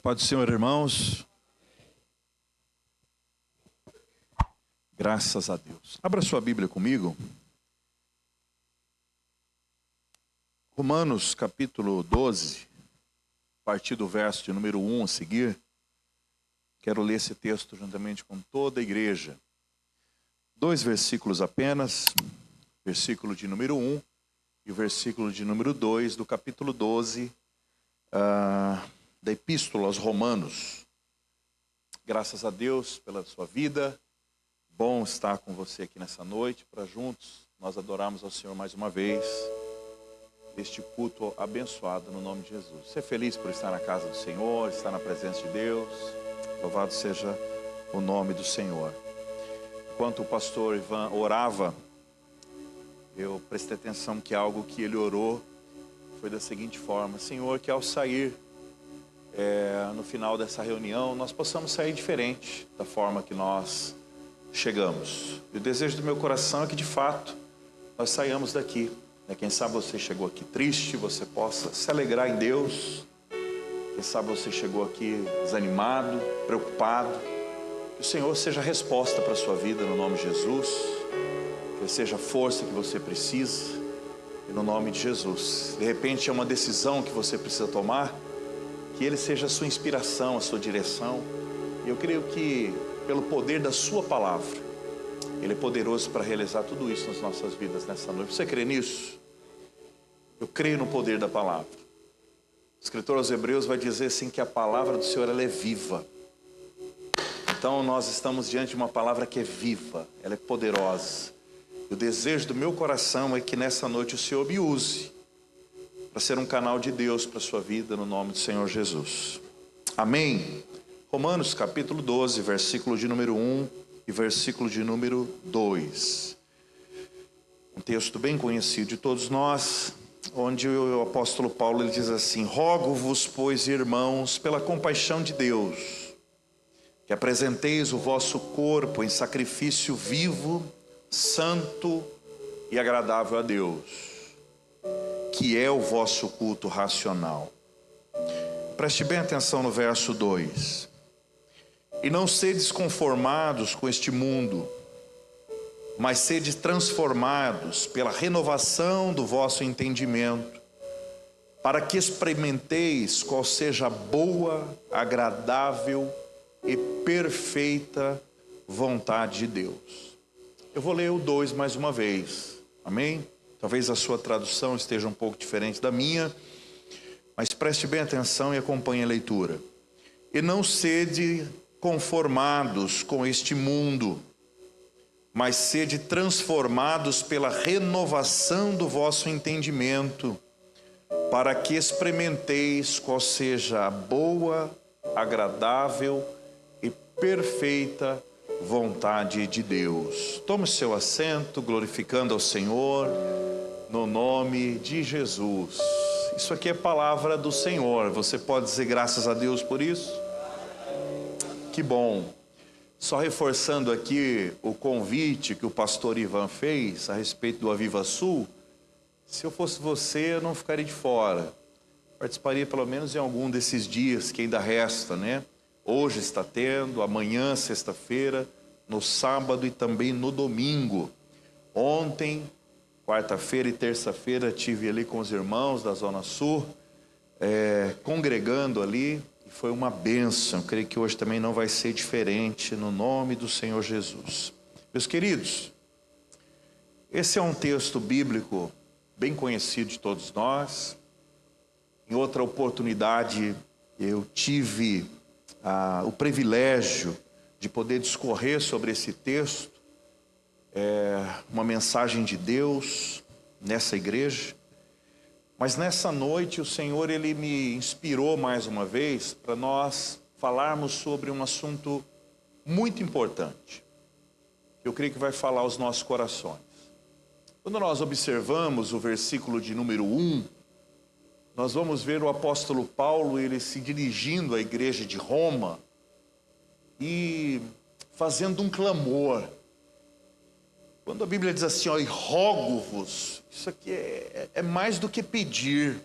Paz do Senhor, irmãos. Graças a Deus. Abra sua Bíblia comigo. Romanos, capítulo 12, a partir do verso de número 1 a seguir. Quero ler esse texto juntamente com toda a igreja. 2 versículos apenas, versículo de número 1 e o versículo de número 2 do capítulo 12 da Epístola aos Romanos. Graças a Deus pela sua vida. Bom estar com você aqui nessa noite, para juntos nós adorarmos ao Senhor mais uma vez, este culto abençoado no nome de Jesus. Ser feliz por estar na casa do Senhor, estar na presença de Deus. Louvado seja o nome do Senhor. Enquanto o pastor Ivan orava, eu prestei atenção que algo que ele orou foi da seguinte forma: Senhor, que ao sair no final dessa reunião, nós possamos sair diferente da forma que nós chegamos. E o desejo do meu coração é que de fato nós saiamos daqui. Quem sabe você chegou aqui triste, você possa se alegrar em Deus. Quem sabe você chegou aqui desanimado, preocupado. Que o Senhor seja a resposta para a sua vida no nome de Jesus. Que Ele seja a força que você precisa e no nome de Jesus. De repente é uma decisão que você precisa tomar. Que Ele seja a sua inspiração, a sua direção. E eu creio que pelo poder da sua palavra, Ele é poderoso para realizar tudo isso nas nossas vidas nessa noite. Você crê nisso? Eu creio no poder da palavra. O escritor aos Hebreus vai dizer assim que a palavra do Senhor ela é viva. Então nós estamos diante de uma palavra que é viva, ela é poderosa. E o desejo do meu coração é que nessa noite o Senhor me use para ser um canal de Deus para a sua vida no nome do Senhor Jesus. Amém? Romanos capítulo 12, versículo de número 1 e versículo de número 2. Um texto bem conhecido de todos nós, onde o apóstolo Paulo ele diz assim: rogo-vos, pois, irmãos, pela compaixão de Deus, que apresenteis o vosso corpo em sacrifício vivo, santo e agradável a Deus, que é o vosso culto racional. Preste bem atenção no verso 2. E não sedes conformados com este mundo, mas sede transformados pela renovação do vosso entendimento, para que experimenteis qual seja a boa, agradável e perfeita vontade de Deus. Eu vou ler o 2 mais uma vez, amém? Talvez a sua tradução esteja um pouco diferente da minha, mas preste bem atenção e acompanhe a leitura. E não sede conformados com este mundo, mas sede transformados pela renovação do vosso entendimento, para que experimenteis qual seja a boa, agradável e perfeita vontade de Deus. Tome seu assento, glorificando ao Senhor, no nome de Jesus. Isso aqui é palavra do Senhor. Você pode dizer graças a Deus por isso? Que bom. Só reforçando aqui o convite que o pastor Ivan fez a respeito do Aviva Sul. Se eu fosse você, eu não ficaria de fora. Participaria pelo menos em algum desses dias que ainda resta, né? Hoje está tendo, amanhã, sexta-feira, no sábado e também no domingo. Ontem, quarta-feira e terça-feira, estive ali com os irmãos da Zona Sul, congregando ali. Foi uma bênção. Eu creio que hoje também não vai ser diferente, no nome do Senhor Jesus. Meus queridos, esse é um texto bíblico bem conhecido de todos nós. Em outra oportunidade, eu tive o privilégio de poder discorrer sobre esse texto, uma mensagem de Deus nessa igreja. Mas nessa noite o Senhor ele me inspirou mais uma vez para nós falarmos sobre um assunto muito importante. Eu creio que vai falar aos nossos corações. Quando nós observamos o versículo de número 1, nós vamos ver o apóstolo Paulo ele se dirigindo à igreja de Roma e fazendo um clamor. Quando a Bíblia diz assim, e rogo-vos, isso aqui é mais do que pedir.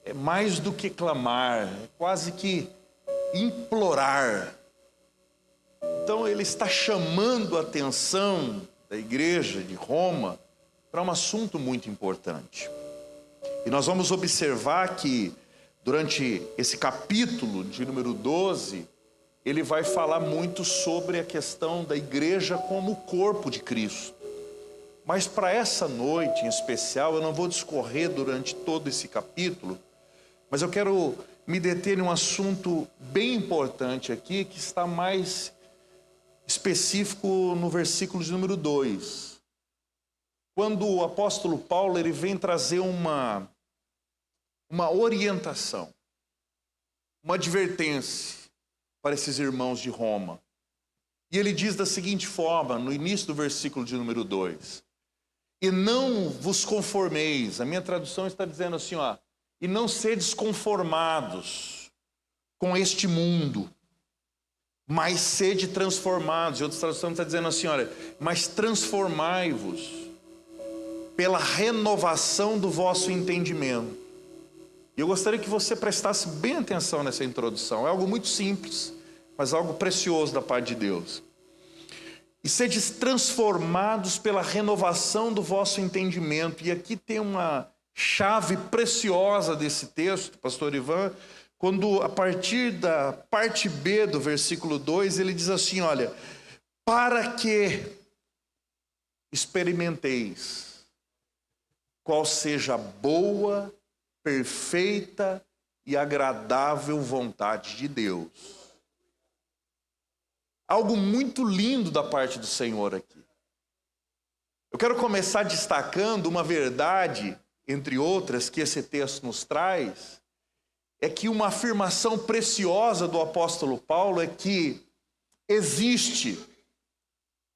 é mais do que clamar, é quase que implorar. Então ele está chamando a atenção da igreja de Roma para um assunto muito importante. E nós vamos observar que durante esse capítulo de número 12, ele vai falar muito sobre a questão da igreja como o corpo de Cristo. Mas para essa noite em especial, eu não vou discorrer durante todo esse capítulo, mas eu quero me deter em um assunto bem importante aqui, que está mais específico no versículo de número 2. Quando o apóstolo Paulo ele vem trazer uma orientação, uma advertência para esses irmãos de Roma. E ele diz da seguinte forma, no início do versículo de número 2. E não vos conformeis, a minha tradução está dizendo assim, ó, e não sedes conformados com este mundo, mas sede transformados. E outra tradução está dizendo assim, olha, mas transformai-vos pela renovação do vosso entendimento. E eu gostaria que você prestasse bem atenção nessa introdução. É algo muito simples, mas algo precioso da parte de Deus. E sedes transformados pela renovação do vosso entendimento. E aqui tem uma chave preciosa desse texto, pastor Ivan, quando a partir da parte B do versículo 2, ele diz assim, olha, para que experimenteis qual seja a boa, perfeita e agradável vontade de Deus. Algo muito lindo da parte do Senhor aqui. Eu quero começar destacando uma verdade, entre outras, que esse texto nos traz, é que uma afirmação preciosa do apóstolo Paulo é que existe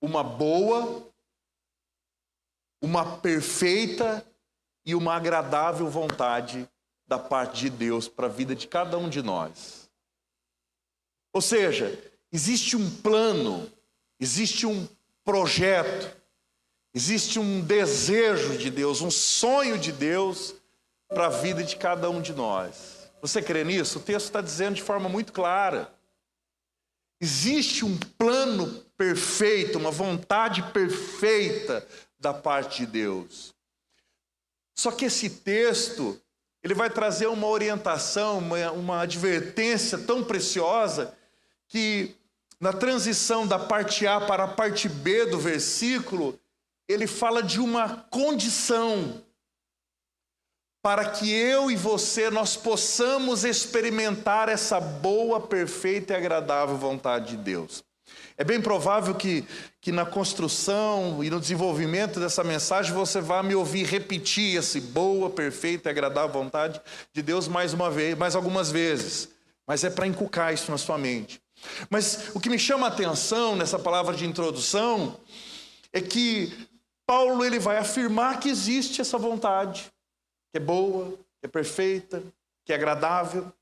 uma boa, uma perfeita e uma agradável vontade da parte de Deus para a vida de cada um de nós. Ou seja, existe um plano, existe um projeto, existe um desejo de Deus, um sonho de Deus para a vida de cada um de nós. Você crê nisso? O texto está dizendo de forma muito clara. Existe um plano perfeito, uma vontade perfeita da parte de Deus. Só que esse texto, ele vai trazer uma orientação, uma advertência tão preciosa, que na transição da parte A para a parte B do versículo, ele fala de uma condição para que eu e você, nós possamos experimentar essa boa, perfeita e agradável vontade de Deus. É bem provável que na construção e no desenvolvimento dessa mensagem você vai me ouvir repetir esse boa, perfeita e agradável vontade de Deus mais algumas vezes. Mas é para inculcar isso na sua mente. Mas o que me chama a atenção nessa palavra de introdução é que Paulo ele vai afirmar que existe essa vontade, que é boa, que é perfeita, que é agradável.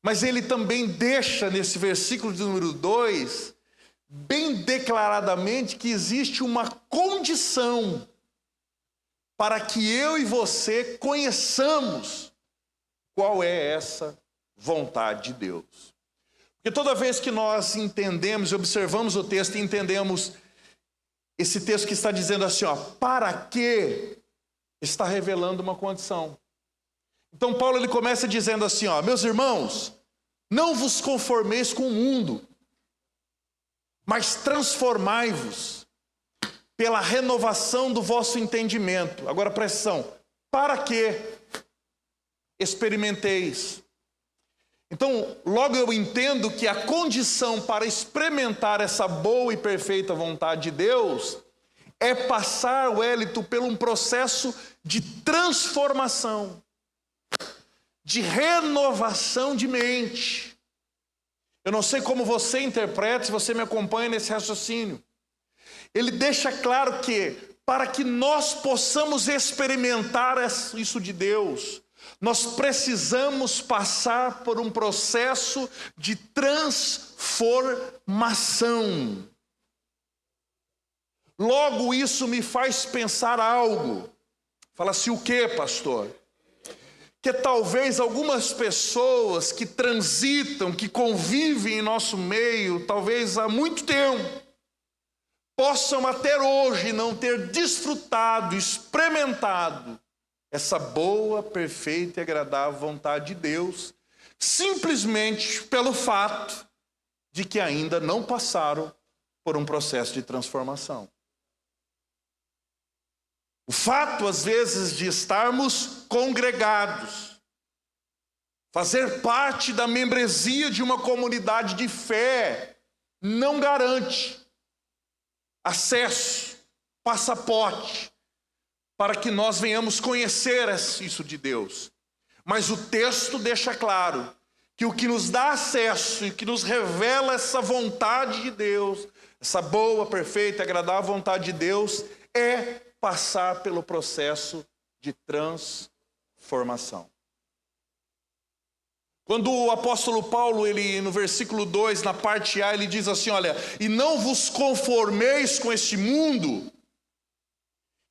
Mas ele também deixa nesse versículo de número 2, bem declaradamente, que existe uma condição para que eu e você conheçamos qual é essa vontade de Deus. Porque toda vez que nós entendemos, observamos o texto e entendemos esse texto que está dizendo assim, ó, para que, está revelando uma condição. Então Paulo ele começa dizendo assim, ó, meus irmãos, não vos conformeis com o mundo, mas transformai-vos pela renovação do vosso entendimento. Agora presta atenção, para que experimenteis. Então, logo eu entendo que a condição para experimentar essa boa e perfeita vontade de Deus é passar, Wellington, por um processo de transformação, de renovação de mente. Eu não sei como você interpreta, se você me acompanha nesse raciocínio. Ele deixa claro que, para que nós possamos experimentar isso de Deus, nós precisamos passar por um processo de transformação. Logo, isso me faz pensar algo. Fala assim, o quê, pastor? que talvez algumas pessoas que transitam, que convivem em nosso meio, talvez há muito tempo, possam até hoje não ter desfrutado, experimentado essa boa, perfeita e agradável vontade de Deus, simplesmente pelo fato de que ainda não passaram por um processo de transformação. O fato, às vezes, de estarmos congregados, fazer parte da membresia de uma comunidade de fé, não garante acesso, passaporte, para que nós venhamos conhecer isso de Deus. Mas o texto deixa claro que o que nos dá acesso e que nos revela essa vontade de Deus, essa boa, perfeita e agradável vontade de Deus, é passar pelo processo de transformação. Quando o apóstolo Paulo, ele no versículo 2, na parte A, ele diz assim, olha, e não vos conformeis com este mundo.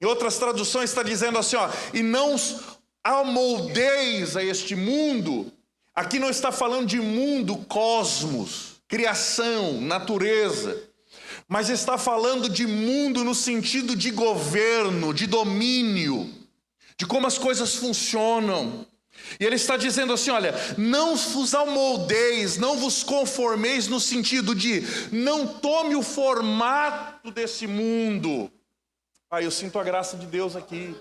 Em outras traduções está dizendo assim, ó, e não amoldeis a este mundo. Aqui não está falando de mundo, cosmos, criação, natureza. Mas está falando de mundo no sentido de governo, de domínio, de como as coisas funcionam. E ele está dizendo assim, olha, não vos amoldeis, não vos conformeis no sentido de não tome o formato desse mundo. Eu sinto a graça de Deus aqui.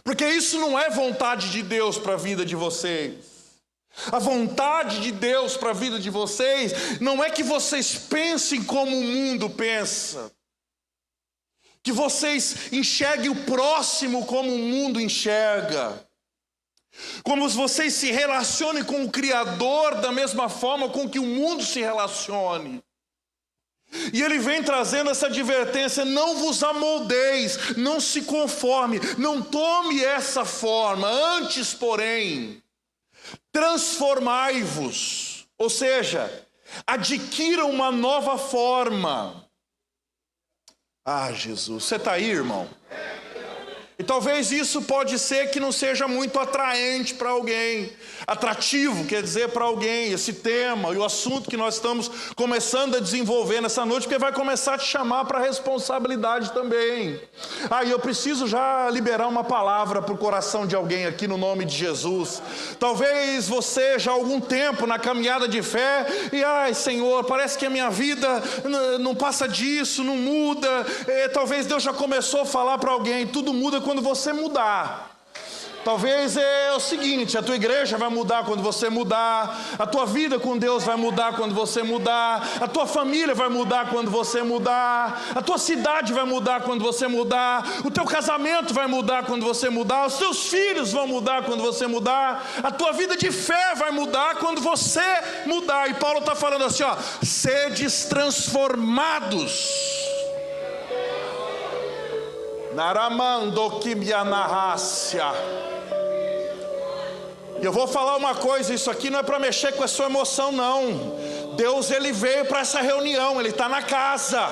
Porque isso não é vontade de Deus para a vida de vocês. A vontade de Deus para a vida de vocês não é que vocês pensem como o mundo pensa. Que vocês enxerguem o próximo como o mundo enxerga. Como vocês se relacionem com o Criador da mesma forma com que o mundo se relacione. E ele vem trazendo essa advertência, não vos amoldeis, não se conforme, não tome essa forma, antes, porém, transformai-vos, ou seja, adquira uma nova forma. Jesus, você está aí, irmão? E talvez isso pode ser que não seja muito atraente para alguém. Atrativo, quer dizer, para alguém, esse tema e o assunto que nós estamos começando a desenvolver nessa noite, porque vai começar a te chamar para responsabilidade também. E eu preciso já liberar uma palavra para o coração de alguém aqui no nome de Jesus. Talvez você já há algum tempo na caminhada de fé e, Senhor, parece que a minha vida não passa disso, não muda. Talvez Deus já começou a falar para alguém, tudo muda quando você mudar. Talvez é o seguinte, a tua igreja vai mudar quando você mudar, a tua vida com Deus vai mudar quando você mudar, a tua família vai mudar quando você mudar, a tua cidade vai mudar quando você mudar, o teu casamento vai mudar quando você mudar, os teus filhos vão mudar quando você mudar, a tua vida de fé vai mudar quando você mudar. E Paulo está falando assim, sedes transformados. Naramando Kibianarrácia. E eu vou falar uma coisa, isso aqui não é para mexer com a sua emoção, não. Deus, ele veio para essa reunião, ele está na casa.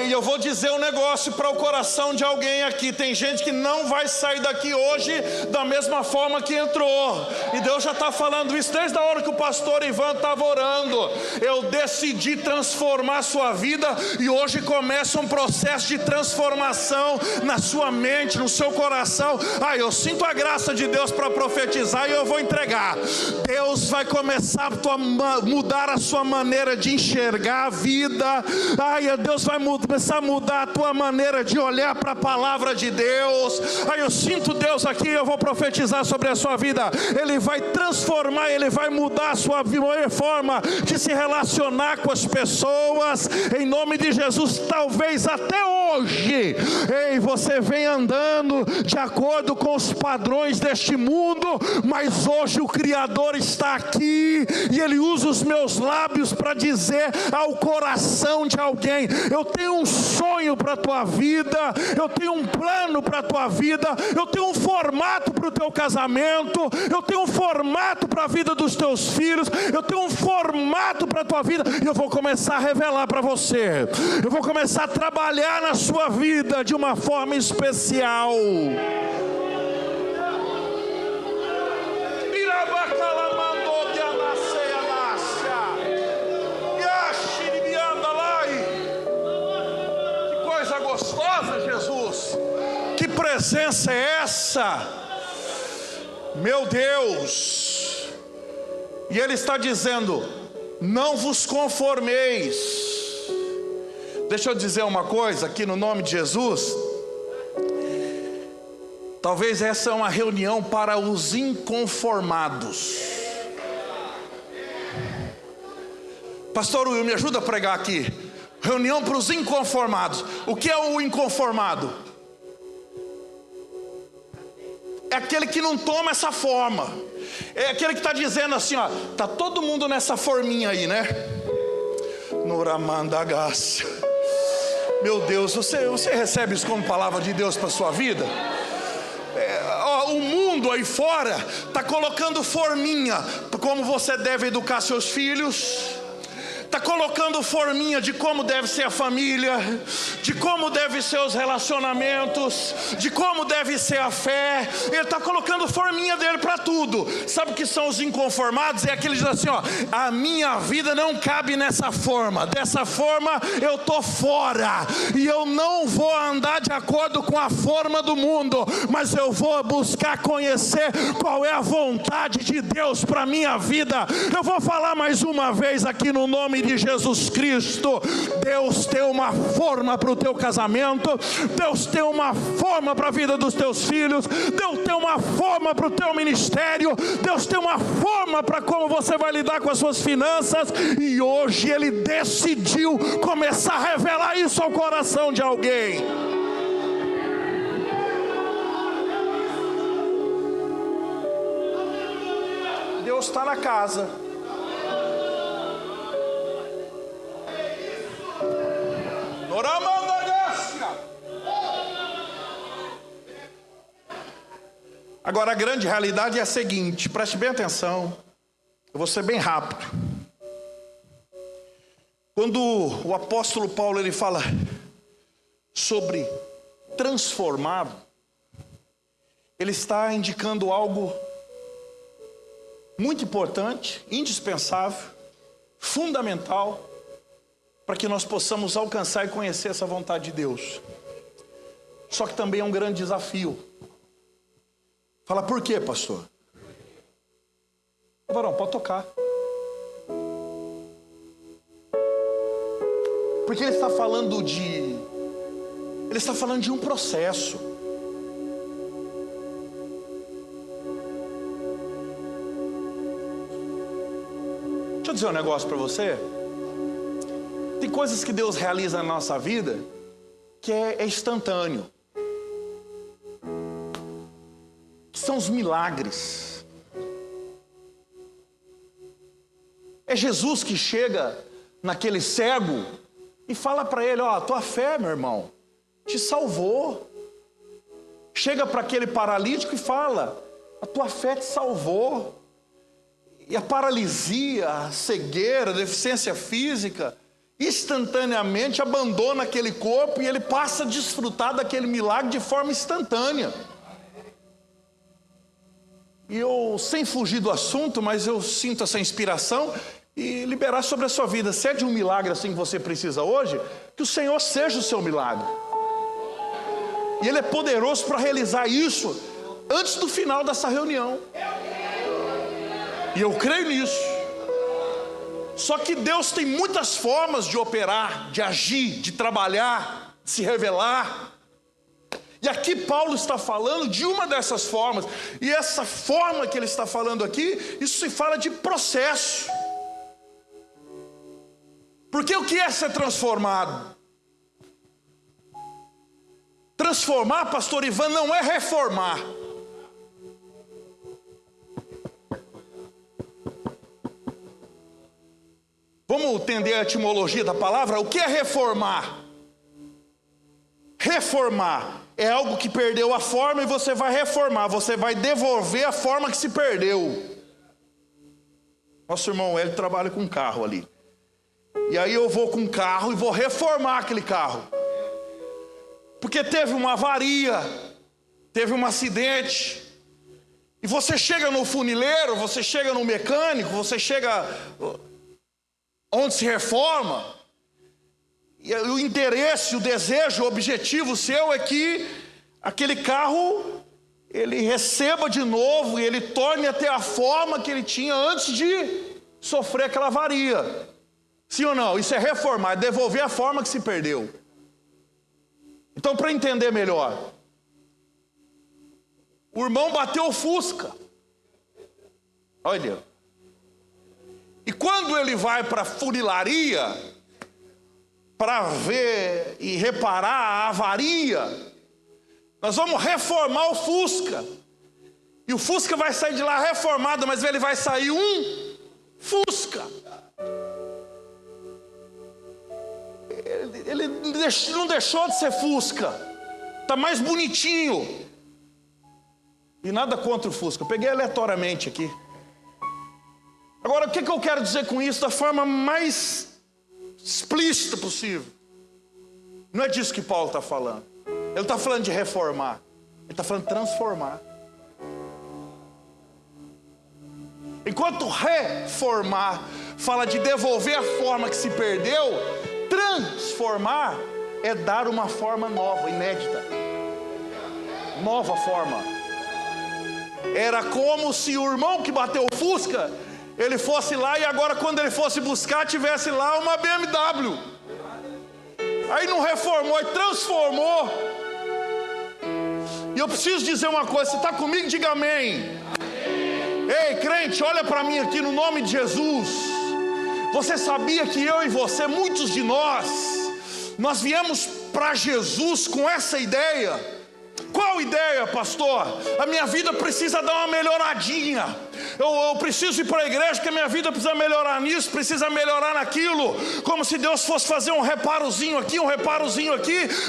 E eu vou dizer um negócio para o coração de alguém aqui. Tem gente que não vai sair daqui hoje da mesma forma que entrou. E Deus já está falando isso desde a hora que o pastor Ivan estava orando. Eu decidi transformar a sua vida e hoje começa um processo de transformação na sua mente, no seu coração. Eu sinto a graça de Deus para profetizar e eu vou entregar. Deus vai começar a mudar a sua maneira de enxergar a vida. Deus vai começar a mudar a tua maneira de olhar para a palavra de Deus. Eu sinto Deus aqui, eu vou profetizar sobre a sua vida. Ele vai transformar, ele vai mudar a sua forma de se relacionar com as pessoas, em nome de Jesus. Talvez até hoje você vem andando de acordo com os padrões deste mundo, mas hoje o Criador está aqui e ele usa os meus lábios para dizer ao coração de alguém: eu tenho um sonho para a tua vida, eu tenho um plano para a tua vida, eu tenho um formato para o teu casamento, eu tenho um formato para a vida dos teus filhos, eu tenho um formato para a tua vida, e eu vou começar a revelar para você, eu vou começar a trabalhar na sua vida de uma forma especial. presença é essa? Meu Deus! E Ele está dizendo: não vos conformeis. Deixa eu dizer uma coisa aqui no nome de Jesus. Talvez essa é uma reunião para os inconformados. Pastor Will, me ajuda a pregar aqui. Reunião para os inconformados. O que é o inconformado? É aquele que não toma essa forma. É aquele que está dizendo assim, ó, tá todo mundo nessa forminha aí, né? Noramandagácia. Meu Deus, você recebe isso como palavra de Deus para a sua vida? O mundo aí fora está colocando forminha, como você deve educar seus filhos. Está colocando forminha de como deve ser a família, de como devem ser os relacionamentos, de como deve ser a fé. Ele está colocando forminha dele para tudo. Sabe o que são os inconformados? É aqueles que dizem assim, ó, a minha vida não cabe nessa forma, dessa forma eu estou fora, e eu não vou andar de acordo com a forma do mundo, mas eu vou buscar conhecer qual é a vontade de Deus para a minha vida. Eu vou falar mais uma vez aqui no nome de Jesus Cristo. Deus tem uma forma para o teu casamento, Deus tem uma forma para a vida dos teus filhos, Deus tem uma forma para o teu ministério, Deus tem uma forma para como você vai lidar com as suas finanças, e hoje Ele decidiu começar a revelar isso ao coração de alguém. Deus está na casa. Agora a grande realidade é a seguinte, preste bem atenção, eu vou ser bem rápido. Quando o apóstolo Paulo ele fala sobre transformado, ele está indicando algo muito importante, indispensável, fundamental, para que nós possamos alcançar e conhecer essa vontade de Deus. Só que também é um grande desafio. Fala, por quê, pastor? Varão, pode tocar. Porque ele está falando de um processo. Deixa eu dizer um negócio para você. Tem coisas que Deus realiza na nossa vida que é instantâneo. Que são os milagres. É Jesus que chega naquele cego e fala para ele, ó, a tua fé, meu irmão, te salvou. Chega para aquele paralítico e fala, a tua fé te salvou. E a paralisia, a cegueira, a deficiência física, instantaneamente abandona aquele corpo e ele passa a desfrutar daquele milagre de forma instantânea. E eu, sem fugir do assunto, mas eu sinto essa inspiração e liberar sobre a sua vida. Se é de um milagre assim que você precisa hoje, que o Senhor seja o seu milagre. E Ele é poderoso para realizar isso antes do final dessa reunião. E eu creio nisso. Só que Deus tem muitas formas de operar, de agir, de trabalhar, de se revelar. E aqui Paulo está falando de uma dessas formas. E essa forma que ele está falando aqui, isso se fala de processo. Porque o que é ser transformado? Transformar, pastor Ivan, não é reformar. Vamos entender a etimologia da palavra? O que é reformar? Reformar é algo que perdeu a forma e você vai reformar, você vai devolver a forma que se perdeu. Nosso irmão Hélio trabalha com carro ali. E aí eu vou com um carro e vou reformar aquele carro. Porque teve uma avaria, teve um acidente. E você chega no funileiro, você chega no mecânico, você chega onde se reforma. E o interesse, o desejo, o objetivo seu é que aquele carro ele receba de novo e ele torne a ter a forma que ele tinha antes de sofrer aquela avaria. Sim ou não? Isso é reformar, é devolver a forma que se perdeu. Então, para entender melhor, o irmão bateu o Fusca. Olha. E quando ele vai para a funilaria, para ver e reparar a avaria, nós vamos reformar o Fusca. E o Fusca vai sair de lá reformado, mas ele vai sair um Fusca. Ele não deixou de ser Fusca. Está mais bonitinho. E nada contra o Fusca. Eu peguei aleatoriamente aqui. Agora, o que eu quero dizer com isso da forma mais explícita possível? Não é disso que Paulo está falando. Ele está falando de reformar. Ele está falando de transformar. Enquanto reformar fala de devolver a forma que se perdeu, transformar é dar uma forma nova, inédita. Nova forma. Era como se o irmão que bateu o Fusca, ele fosse lá e agora quando ele fosse buscar, tivesse lá uma BMW. Aí não reformou, e transformou. E eu preciso dizer uma coisa, você está comigo? Diga amém. Ei, crente, olha para mim aqui no nome de Jesus. Você sabia que eu e você, muitos de nós viemos para Jesus com essa ideia? Qual ideia, pastor? A minha vida precisa dar uma melhoradinha. Eu preciso ir para a igreja porque a minha vida precisa melhorar nisso, precisa melhorar naquilo. Como se Deus fosse fazer um reparozinho aqui,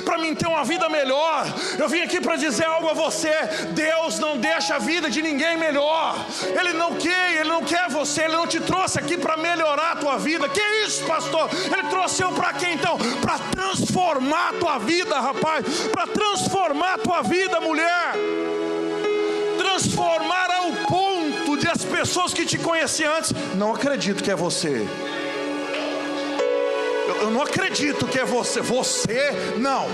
para mim ter uma vida melhor. Eu vim aqui para dizer algo a você. Deus não deixa a vida de ninguém melhor. Ele não quer você. Ele não te trouxe aqui para melhorar a tua vida. Que isso, pastor? Ele trouxe eu para quê então? Para transformar a tua vida, rapaz. Para transformar a tua vida, mulher. Transformar ao ponto de as pessoas que te conheciam antes, não acredito que é você. Eu não acredito que é você. Você? Não,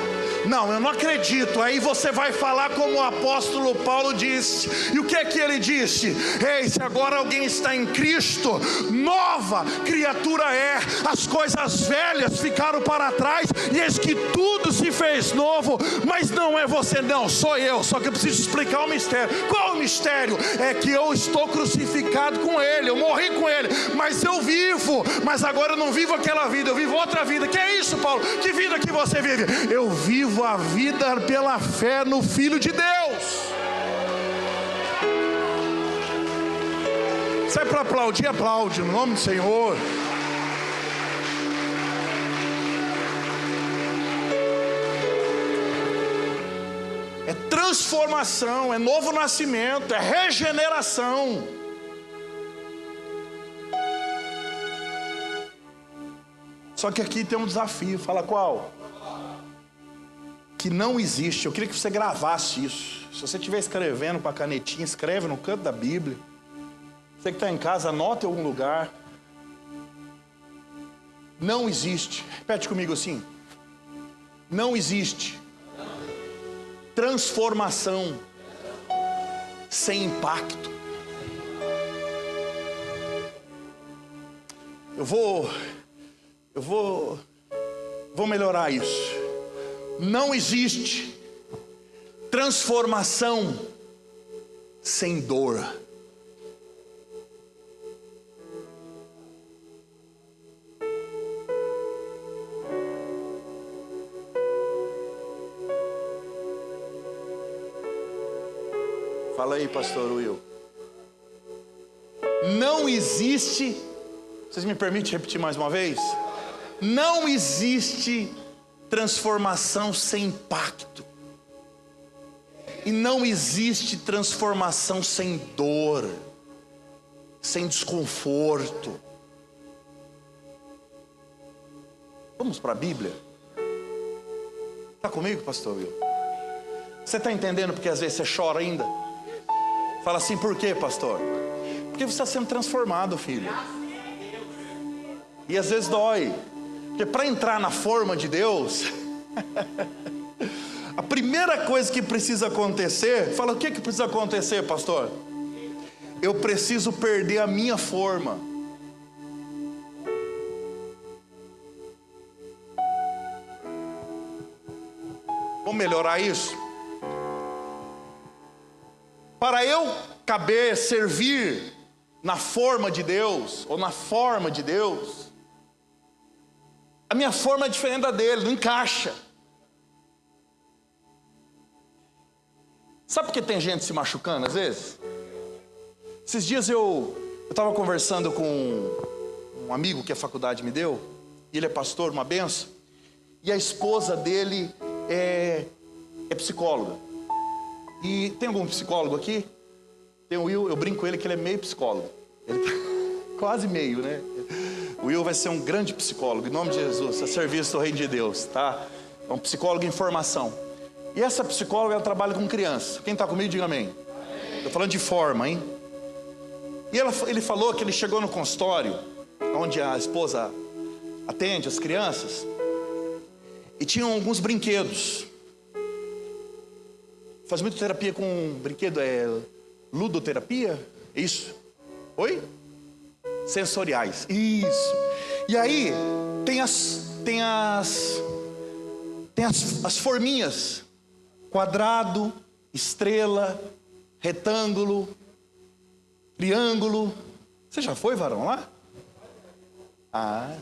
eu não acredito. Aí você vai falar como o apóstolo Paulo disse. E o que é que ele disse? Ei, se agora alguém está em Cristo, nova criatura é. As coisas velhas ficaram para trás e eis que tudo se fez novo. Mas não é você não, sou eu. Só que eu preciso explicar o mistério. Qual o mistério? É que eu estou crucificado com Ele. Eu morri com Ele, mas eu vivo. Mas agora eu não vivo aquela vida, eu vivo outra vida. Que é isso, Paulo? Que vida que você vive? Eu vivo a vida pela fé no Filho de Deus. Se é para aplaudir, aplaude no nome do Senhor. É transformação, é novo nascimento, é regeneração. Só que aqui tem um desafio, fala qual? Que não existe. Eu queria que você gravasse isso. Se você estiver escrevendo com a canetinha, escreve no canto da Bíblia. Você que está em casa, anota em algum lugar. Não existe. Repete comigo assim. Não existe transformação sem impacto. Eu vou melhorar isso. Não existe transformação sem dor. Fala aí, pastor Will. Não existe, vocês me permitem repetir mais uma vez? Não existe transformação sem impacto. E não existe transformação sem dor, sem desconforto. Vamos para a Bíblia? Está comigo, pastor Will? Você está entendendo porque às vezes você chora ainda? Fala assim, por quê, pastor? Porque você está sendo transformado, filho. E às vezes dói. Porque para entrar na forma de Deus, A primeira coisa que precisa acontecer, fala, o que precisa acontecer, pastor? Eu preciso perder a minha forma. Vamos melhorar isso? Para eu caber, servir na forma de Deus, ou na forma de Deus, a minha forma é diferente da dele, não encaixa. Sabe por que tem gente se machucando às vezes? Esses dias eu estava conversando com um amigo que a faculdade me deu, e ele é pastor, uma benção, e a esposa dele é psicóloga. E tem algum psicólogo aqui? Tem o Will, eu brinco com ele que ele é meio psicólogo. Ele tá quase meio, né? O Will vai ser um grande psicólogo, em nome de Jesus, a serviço do Reino de Deus, tá? É um psicólogo em formação. E essa psicóloga, ela trabalha com criança. Quem está comigo, diga amém. Estou falando de forma, hein? E ele falou que ele chegou no consultório, onde a esposa atende as crianças, e tinham alguns brinquedos. Faz muito terapia com brinquedo, ludoterapia? Isso. Oi? Sensoriais. Isso. E aí tem as forminhas: quadrado, estrela, retângulo, triângulo. Você já foi, varão, lá? Ah.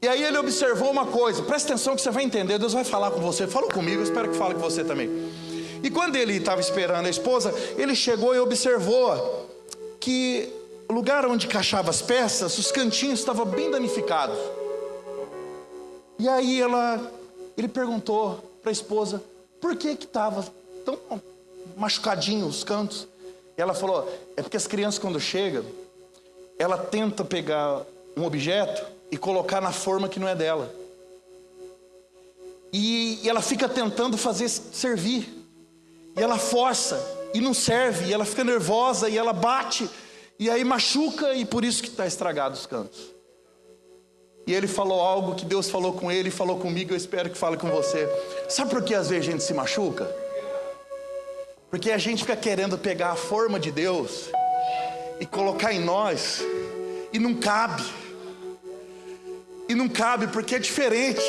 E aí ele observou uma coisa, presta atenção que você vai entender, Deus vai falar com você. Falou comigo, eu espero que fale com você também. E quando ele estava esperando a esposa, ele chegou e observou que o lugar onde encaixava as peças, os cantinhos estavam bem danificados. E aí ele perguntou para a esposa, por que estava tão machucadinho os cantos? E ela falou, é porque as crianças quando chegam, ela tenta pegar um objeto e colocar na forma que não é dela. E ela fica tentando fazer servir. E ela força, e não serve, e ela fica nervosa, e ela bate, e aí machuca, e por isso que está estragado os cantos. E ele falou algo que Deus falou com ele, falou comigo, eu espero que fale com você. Sabe por que às vezes a gente se machuca? Porque a gente fica querendo pegar a forma de Deus e colocar em nós, e não cabe. E não cabe porque é diferente.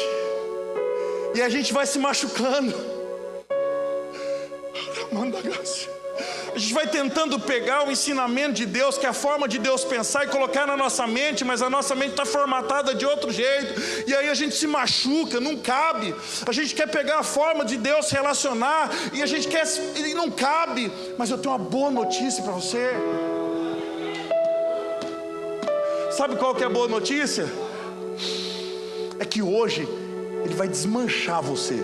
E a gente vai se machucando. A gente vai tentando pegar o ensinamento de Deus, que é a forma de Deus pensar, e colocar na nossa mente, mas a nossa mente está formatada de outro jeito. E aí a gente se machuca, não cabe. A gente quer pegar a forma de Deus, se relacionar, e a gente quer, e não cabe. Mas eu tenho uma boa notícia para você. Sabe qual que é a boa notícia? É que hoje Ele vai desmanchar você.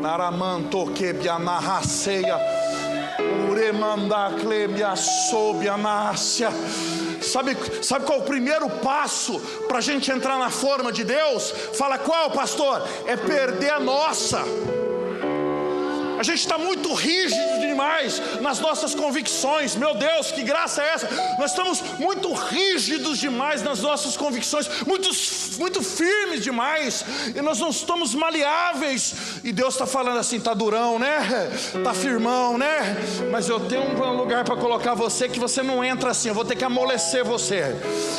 Naramanto quebia narraceia, uremanda clebia sob a nácia. Sabe qual é o primeiro passo para a gente entrar na forma de Deus? Fala qual, pastor? É perder a nossa. A gente está muito rígido demais nas nossas convicções. Meu Deus, que graça é essa? Nós estamos muito rígidos demais nas nossas convicções, muito firmes demais, e nós não estamos maleáveis. E Deus está falando assim, está durão, né? Está firmão, né? Mas eu tenho um lugar para colocar você, que você não entra assim. Eu vou ter que amolecer você.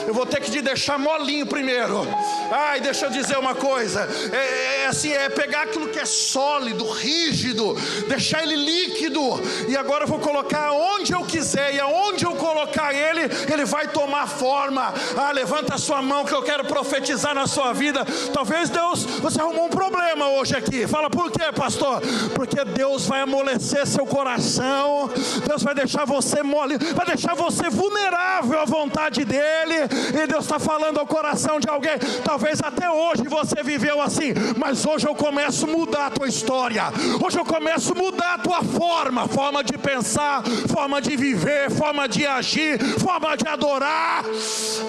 Eu vou ter que te deixar molinho primeiro. Ai, deixa eu dizer uma coisa. É pegar aquilo que é sólido, rígido, deixar ele líquido, e agora eu vou colocar onde eu quiser, e aonde eu colocar ele vai tomar forma. Levanta a sua mão que eu quero profetizar na sua vida. Talvez Deus, você arrumou um problema hoje aqui. Fala, por quê, pastor? Porque Deus vai amolecer seu coração. Deus vai deixar você mole, vai deixar você vulnerável à vontade dele. E Deus está falando ao coração de alguém. Talvez até hoje você viveu assim, mas hoje eu começo a mudar a tua história. Hoje eu começo a mudar a tua forma de pensar, forma de viver, forma de agir, forma de adorar.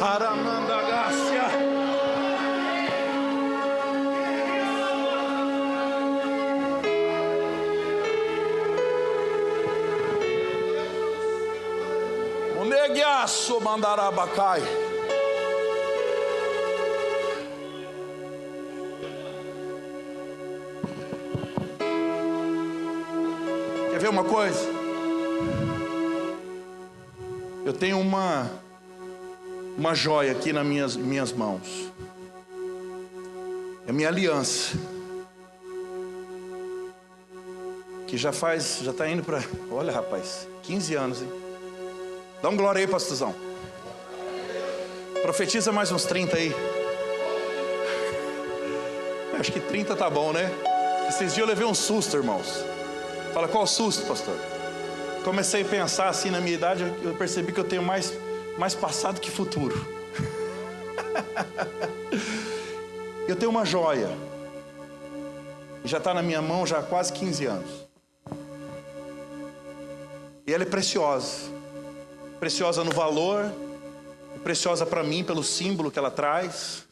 Aramanda Gácia. O neguiaço mandarabacai. Quer ver uma coisa? Eu tenho uma joia aqui nas minhas mãos. É a minha aliança. Que já está indo para... Olha, rapaz, 15 anos, hein? Dá um glória aí, pastorzão. Profetiza mais uns 30 aí. Acho que 30 tá bom, né? Esses dias eu levei um susto, irmãos. Fala, qual susto, pastor? Comecei a pensar assim na minha idade, eu percebi que eu tenho mais passado que futuro. Eu tenho uma joia. Já está na minha mão já há quase 15 anos. E ela é preciosa. Preciosa no valor, preciosa para mim pelo símbolo que ela traz.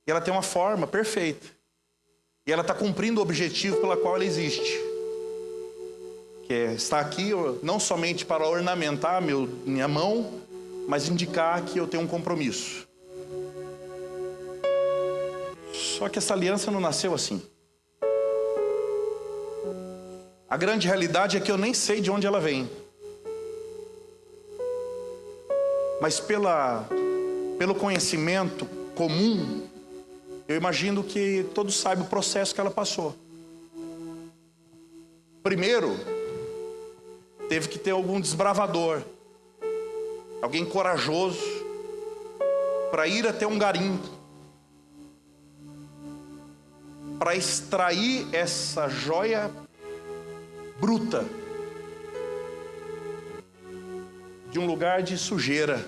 E ela tem uma forma perfeita. E ela está cumprindo o objetivo pela qual ela existe. Que é estar aqui não somente para ornamentar minha mão, mas indicar que eu tenho um compromisso. Só que essa aliança não nasceu assim. A grande realidade é que eu nem sei de onde ela vem. Mas pelo conhecimento comum, eu imagino que todos saibam o processo que ela passou. Primeiro, teve que ter algum desbravador, alguém corajoso, para ir até um garimpo, para extrair essa joia bruta de um lugar de sujeira,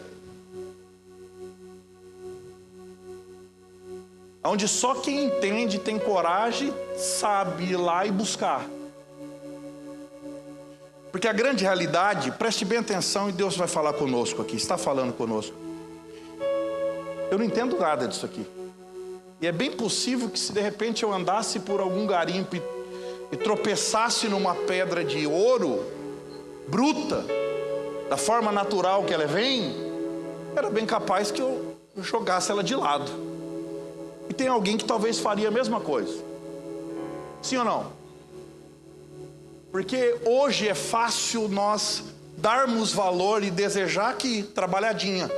onde só quem entende, tem coragem, sabe ir lá e buscar. Porque a grande realidade, preste bem atenção e Deus vai falar conosco aqui, está falando conosco. Eu não entendo nada disso aqui. E é bem possível que se de repente eu andasse por algum garimpo e tropeçasse numa pedra de ouro, bruta, da forma natural que ela vem, era bem capaz que eu jogasse ela de lado. E tem alguém que talvez faria a mesma coisa. Sim ou não? Porque hoje é fácil nós darmos valor e desejar que trabalhadinha.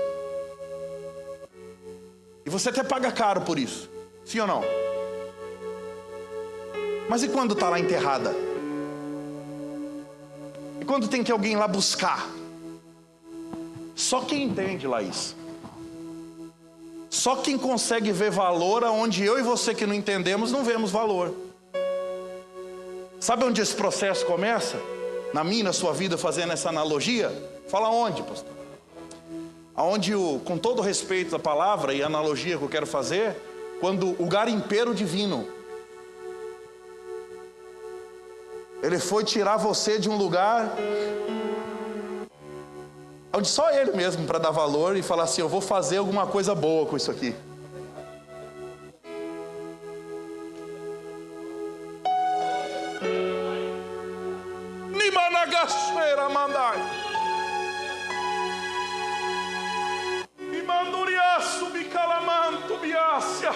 E você até paga caro por isso. Sim ou não? Mas e quando está lá enterrada? E quando tem que alguém lá buscar? Só quem entende, Laís. Só quem consegue ver valor aonde eu e você que não entendemos não vemos valor. Sabe onde esse processo começa? Na minha, na sua vida, fazendo essa analogia? Fala onde, pastor? Aonde, com todo respeito à palavra e a analogia que eu quero fazer, quando o garimpeiro divino, ele foi tirar você de um lugar onde só ele mesmo para dar valor e falar assim, eu vou fazer alguma coisa boa com isso aqui. Nimanagacheira mandai. Imanduriaço bicalamanto biácia.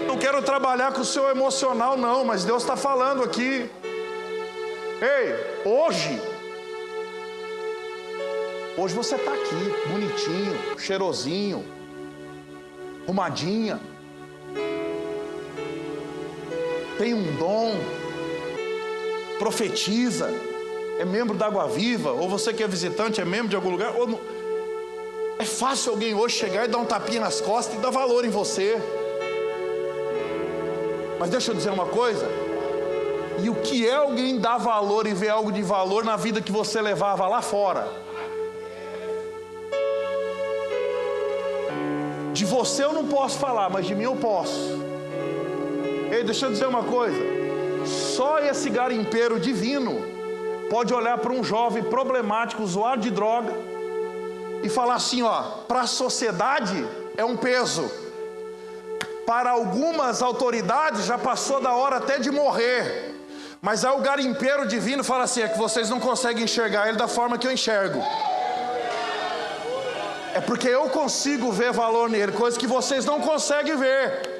Não quero trabalhar com o seu emocional não, mas Deus está falando aqui. Ei, hoje você está aqui, bonitinho, cheirosinho, arrumadinha. Tem um dom, profetiza, é membro da Água Viva, ou você que é visitante, é membro de algum lugar. Ou não... É fácil alguém hoje chegar e dar um tapinha nas costas e dar valor em você. Mas deixa eu dizer uma coisa. E o que é alguém dar valor e ver algo de valor na vida que você levava lá fora? De você eu não posso falar, mas de mim eu posso. Ei, deixa eu dizer uma coisa. Só esse garimpeiro divino pode olhar para um jovem problemático, usuário de droga, e falar assim, ó, para a sociedade é um peso. Para algumas autoridades já passou da hora até de morrer. Mas aí o garimpeiro divino fala assim, é que vocês não conseguem enxergar ele da forma que eu enxergo. É porque eu consigo ver valor nele, coisa que vocês não conseguem ver.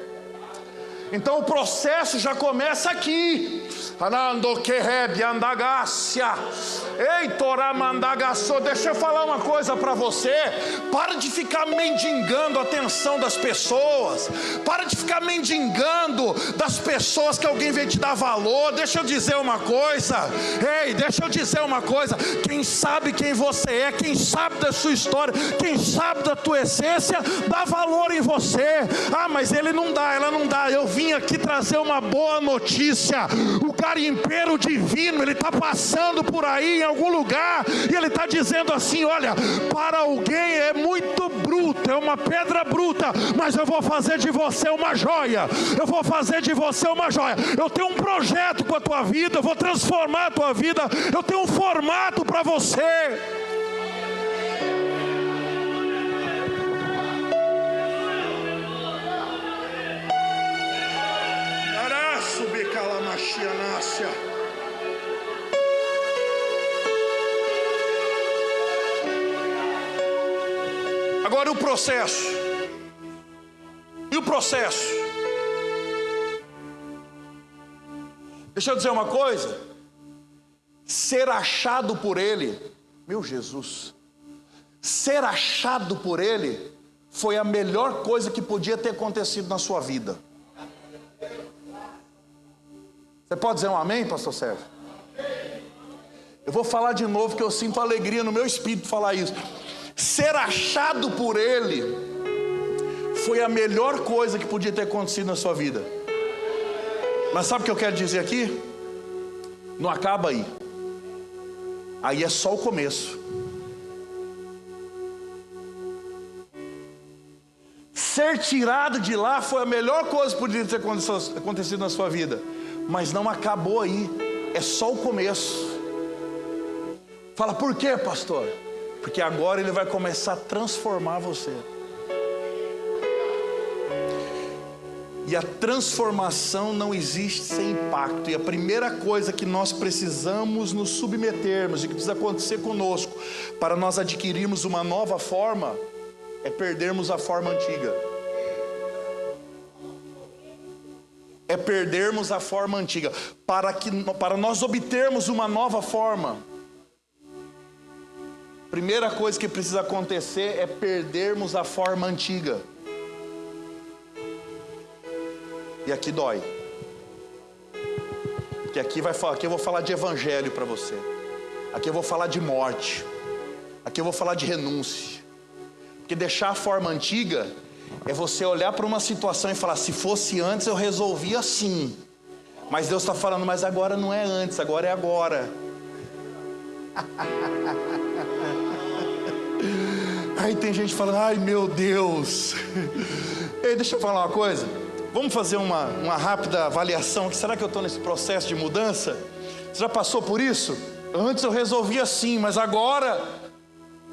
Então o processo já começa aqui. Anando que rebe andagácia. Ei, toramandagaçô, deixa eu falar uma coisa para você. Para de ficar mendigando a atenção das pessoas. Para de ficar mendigando das pessoas que alguém vem te dar valor. Deixa eu dizer uma coisa. Ei, deixa eu dizer uma coisa. Quem sabe quem você é, quem sabe da sua história, quem sabe da tua essência, dá valor em você. Ah, mas ele não dá, ela não dá. Eu vim aqui trazer uma boa notícia. O garimpeiro divino, ele está passando por aí em algum lugar, e ele está dizendo assim: olha, para alguém é muito bruto, é uma pedra bruta, mas eu vou fazer de você uma joia. Eu vou fazer de você uma joia. Eu tenho um projeto com a tua vida, eu vou transformar a tua vida. Eu tenho um formato para você. Araço becalamachianácia. Agora o processo. E o processo? Deixa eu dizer uma coisa. Ser achado por Ele, meu Jesus, ser achado por Ele foi a melhor coisa que podia ter acontecido na sua vida. Você pode dizer um amém, pastor Sérgio? Eu vou falar de novo, que eu sinto alegria no meu espírito falar isso. Ser achado por Ele foi a melhor coisa que podia ter acontecido na sua vida. Mas sabe o que eu quero dizer aqui? Não acaba aí. Aí é só o começo. Ser tirado de lá foi a melhor coisa que podia ter acontecido na sua vida. Mas não acabou aí. É só o começo. Fala, por quê, pastor? Porque agora Ele vai começar a transformar você. E a transformação não existe sem impacto. E a primeira coisa que nós precisamos nos submetermos, e que precisa acontecer conosco, para nós adquirirmos uma nova forma, é perdermos a forma antiga. É perdermos a forma antiga. Para nós obtermos uma nova forma, primeira coisa que precisa acontecer é perdermos a forma antiga. E aqui dói. Porque aqui eu vou falar de evangelho para você. Aqui eu vou falar de morte. Aqui eu vou falar de renúncia. Porque deixar a forma antiga é você olhar para uma situação e falar: se fosse antes eu resolvia assim. Mas Deus está falando: mas agora não é antes, agora é agora. Aí tem gente falando: ai meu Deus. Ei, deixa eu falar uma coisa. Vamos fazer uma rápida avaliação aqui. Será que eu estou nesse processo de mudança? Você já passou por isso? Antes eu resolvia assim, mas agora...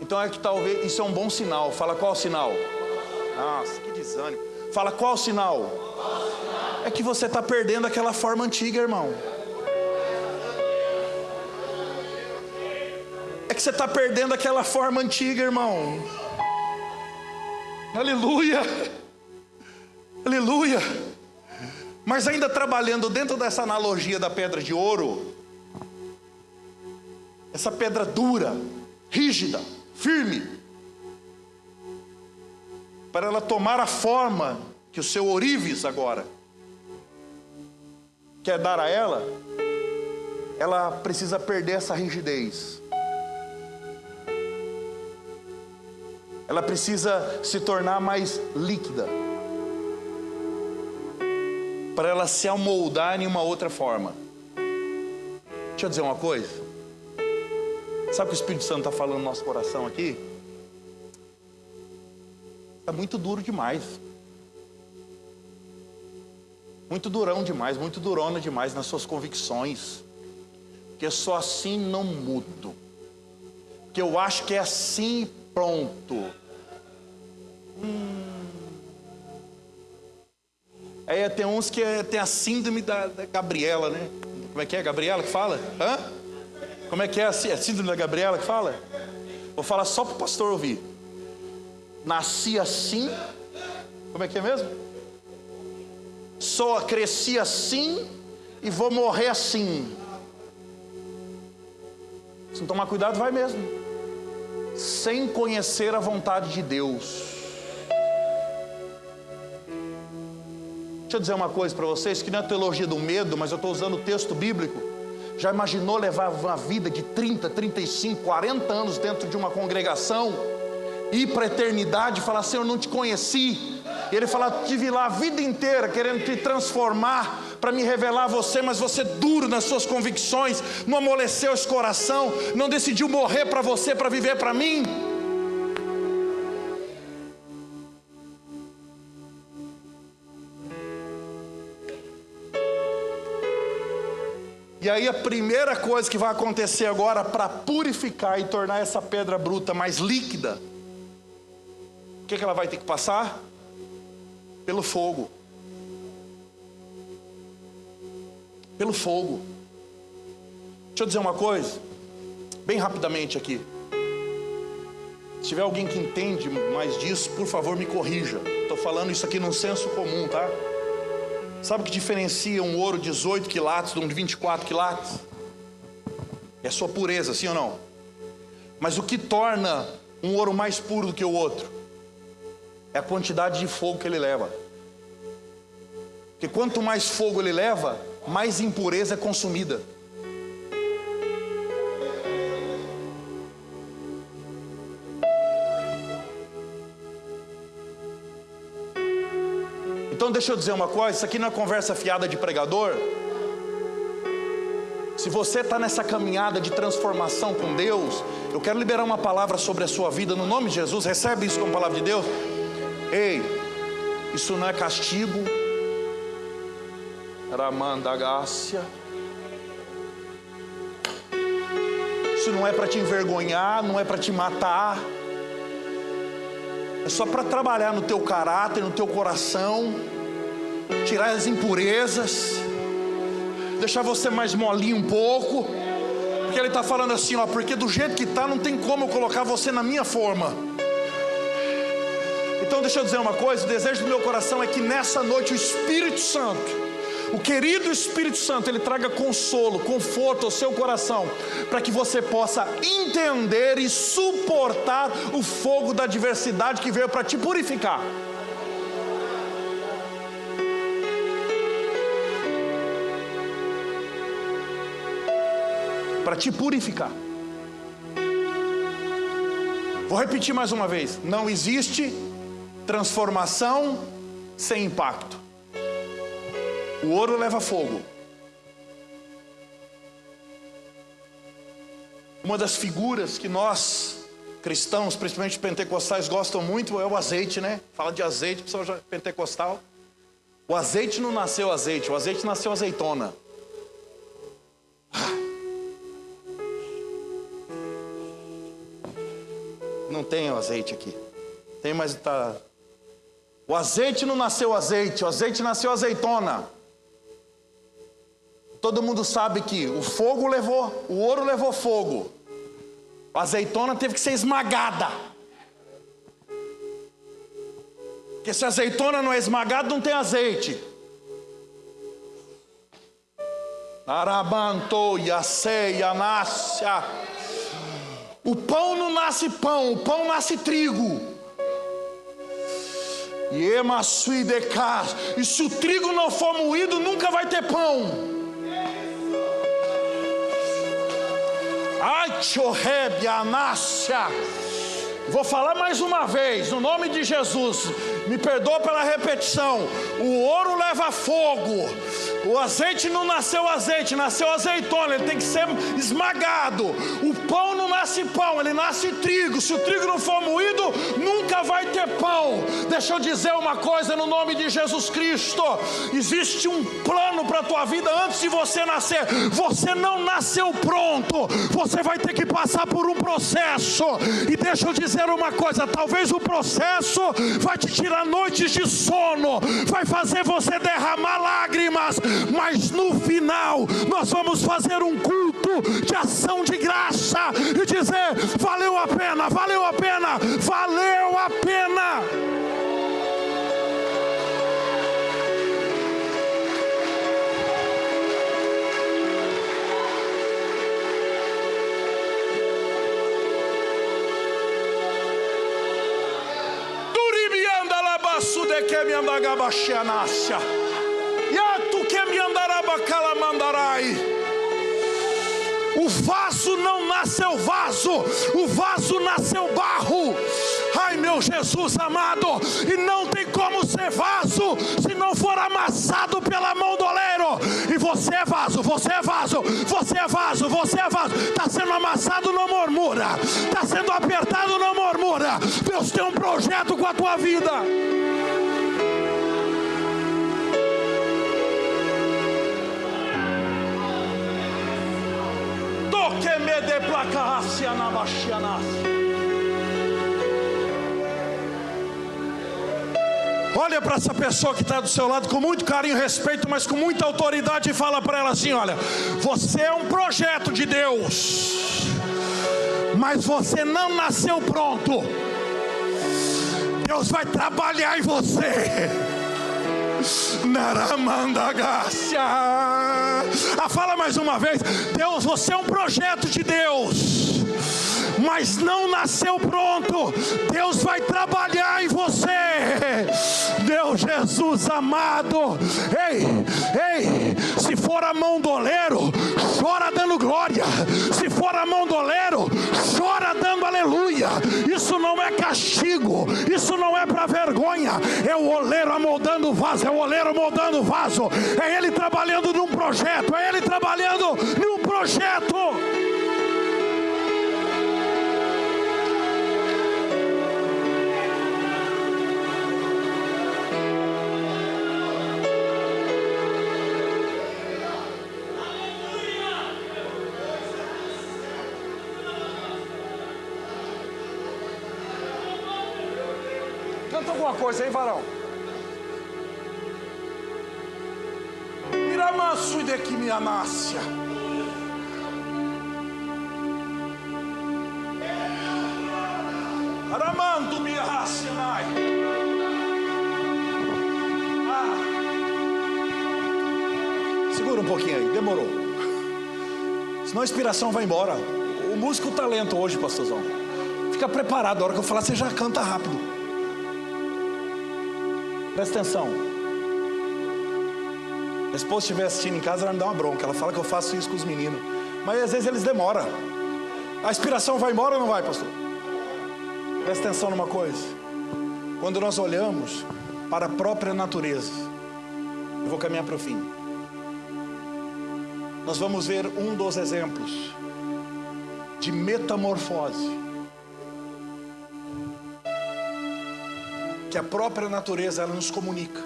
Então é que talvez isso é um bom sinal. Fala, qual sinal? Nossa, que desânimo. Fala, qual sinal? É que você está perdendo aquela forma antiga, irmão. É que você está perdendo aquela forma antiga, irmão. Aleluia. Aleluia. Mas ainda trabalhando dentro dessa analogia da pedra de ouro, essa pedra dura, rígida, firme, para ela tomar a forma que o seu ourives agora quer dar a ela, ela precisa perder essa rigidez. Ela precisa se tornar mais líquida, para ela se amoldar em uma outra forma. Deixa eu dizer uma coisa. Sabe o que o Espírito Santo está falando no nosso coração aqui? Está muito duro demais. Muito durão demais, muito durona demais nas suas convicções. Porque só assim não mudo. Porque eu acho que é assim e pronto. Aí tem uns que tem a síndrome da Gabriela, né? Como é que é? Gabriela que fala? Hã? Como é que é a síndrome da Gabriela que fala? Vou falar só para o pastor ouvir. Nasci assim. Como é que é mesmo? Cresci assim, e vou morrer assim. Se não tomar cuidado, vai mesmo. Sem conhecer a vontade de Deus. Deixa eu dizer uma coisa para vocês, que não é teologia do medo, mas eu estou usando o texto bíblico. Já imaginou levar uma vida de 30, 35, 40 anos dentro de uma congregação, ir para a eternidade e falar, Senhor, eu não te conheci. E Ele fala, tive lá a vida inteira querendo te transformar, para me revelar a você, mas você duro nas suas convicções, não amoleceu esse coração, não decidiu morrer para você, para viver para mim. E aí a primeira coisa que vai acontecer agora para purificar e tornar essa pedra bruta mais líquida, o que ela vai ter que passar? Pelo fogo. Pelo fogo. Deixa eu dizer uma coisa, bem rapidamente aqui. Se tiver alguém que entende mais disso, por favor me corrija. Estou falando isso aqui num senso comum, tá? Sabe o que diferencia um ouro 18 quilates de um de 24 quilates? É a sua pureza, sim ou não? Mas o que torna um ouro mais puro do que o outro? É a quantidade de fogo que ele leva. Porque quanto mais fogo ele leva, mais impureza é consumida. Então deixa eu dizer uma coisa, isso aqui não é conversa fiada de pregador. Se você está nessa caminhada de transformação com Deus, eu quero liberar uma palavra sobre a sua vida, no nome de Jesus, recebe isso como palavra de Deus. Ei, isso não é castigo, Ramandagácia. Isso não é para te envergonhar, não é para te matar. É só para trabalhar no teu caráter, no teu coração, tirar as impurezas, deixar você mais molinho um pouco. Porque Ele está falando assim, ó, porque do jeito que está, não tem como eu colocar você na minha forma. Então deixa eu dizer uma coisa, o desejo do meu coração é que nessa noite o Espírito Santo, o querido Espírito Santo, Ele traga consolo, conforto ao seu coração, para que você possa entender e suportar o fogo da adversidade que veio para te purificar. Para te purificar. Vou repetir mais uma vez, não existe transformação sem impacto. O ouro leva fogo. Uma das figuras que nós, cristãos, principalmente pentecostais, gostam muito é o azeite, né? Fala de azeite, pessoal já pentecostal. O azeite não nasceu azeite, o azeite nasceu azeitona. Não tem o azeite aqui. Tem, mas tá. O azeite não nasceu azeite, o azeite nasceu azeitona. Todo mundo sabe que o fogo levou, o ouro levou fogo. A azeitona teve que ser esmagada. Porque se a azeitona não é esmagada, não tem azeite. Arabanto, Yasei, Yanácia. O pão não nasce pão, o pão nasce trigo. E se o trigo não for moído, nunca vai ter pão. Ai, Tchorrebe, Anácia. Vou falar mais uma vez, no nome de Jesus. Me perdoa pela repetição. O ouro leva fogo. O azeite não nasceu azeite, nasceu azeitona. Ele tem que ser esmagado. O pão não nasce pão, ele nasce trigo. Se o trigo não for moído, nunca vai ter pão. Deixa eu dizer uma coisa no nome de Jesus Cristo. Existe um plano para a tua vida antes de você nascer. Você não nasceu pronto. Você vai ter que passar por um processo. E deixa eu dizer uma coisa, talvez o processo vai te tirar noites de sono, vai fazer você derramar lágrimas, mas no final nós vamos fazer um culto de ação de graça e dizer, valeu a pena, valeu a pena, valeu a pena. que me andagabaxianácia. E tu que me andarabacalamandarai. O vaso não nasceu vaso, o vaso nasceu barro. Ai, meu Jesus amado, e não tem como ser vaso se não for amassado pela mão do oleiro. E você é vaso, você é vaso, você é vaso, você é vaso. Está sendo amassado, não murmura. Está sendo apertado, não murmura. Deus tem um projeto com a tua vida. Que me deplacasse na baxiana. Olha para essa pessoa que está do seu lado com muito carinho e respeito, mas com muita autoridade, e fala para ela assim: olha, você é um projeto de Deus, mas você não nasceu pronto. Deus vai trabalhar em você. Naramandagácia. Fala mais uma vez. Deus, você é um projeto de Deus, mas não nasceu pronto. Deus vai trabalhar em você. Meu Jesus amado. Ei, se for a mão do oleiro, chora dando glória. Se for a mão do oleiro, chora dando aleluia. Isso não é castigo, isso não é para vergonha. É o oleiro amoldando o vaso, é o oleiro moldando o vaso. É ele trabalhando num projeto, é ele trabalhando num projeto. Canta alguma coisa aí, varão. Miramansu de que me anácia. Aramando me racinai. Segura um pouquinho aí, demorou. Senão a inspiração vai embora. O músico talento hoje, pastorzão. Fica preparado, a hora que eu falar você já canta rápido. Presta atenção. A esposa estiver assistindo em casa, ela me dá uma bronca. Ela fala que eu faço isso com os meninos, mas às vezes eles demoram. A inspiração vai embora ou não vai, pastor? Presta atenção numa coisa. Quando nós olhamos para a própria natureza, eu vou caminhar para o fim. Nós vamos ver um dos exemplos de metamorfose que a própria natureza ela nos comunica.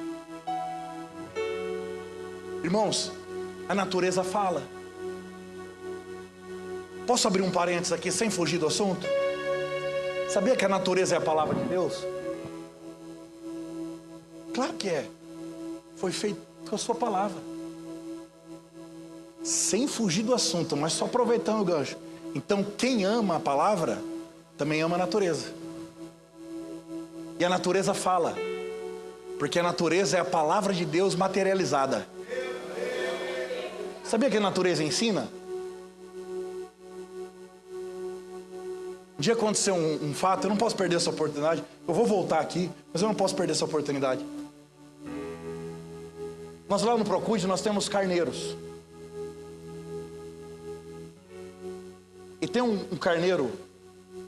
Irmãos, a natureza fala. Posso abrir um parênteses aqui sem fugir do assunto? Sabia que a natureza é a palavra de Deus? Claro que é. Foi feito com a sua palavra. Sem fugir do assunto, mas só aproveitando o gancho. Então quem ama a palavra também ama a natureza. E a natureza fala, porque a natureza é a palavra de Deus materializada. Sabia que a natureza ensina? Um dia aconteceu um fato, eu não posso perder essa oportunidade. Eu vou voltar aqui, mas eu não posso perder essa oportunidade. Nós lá no Procud, nós temos carneiros. E tem um carneiro,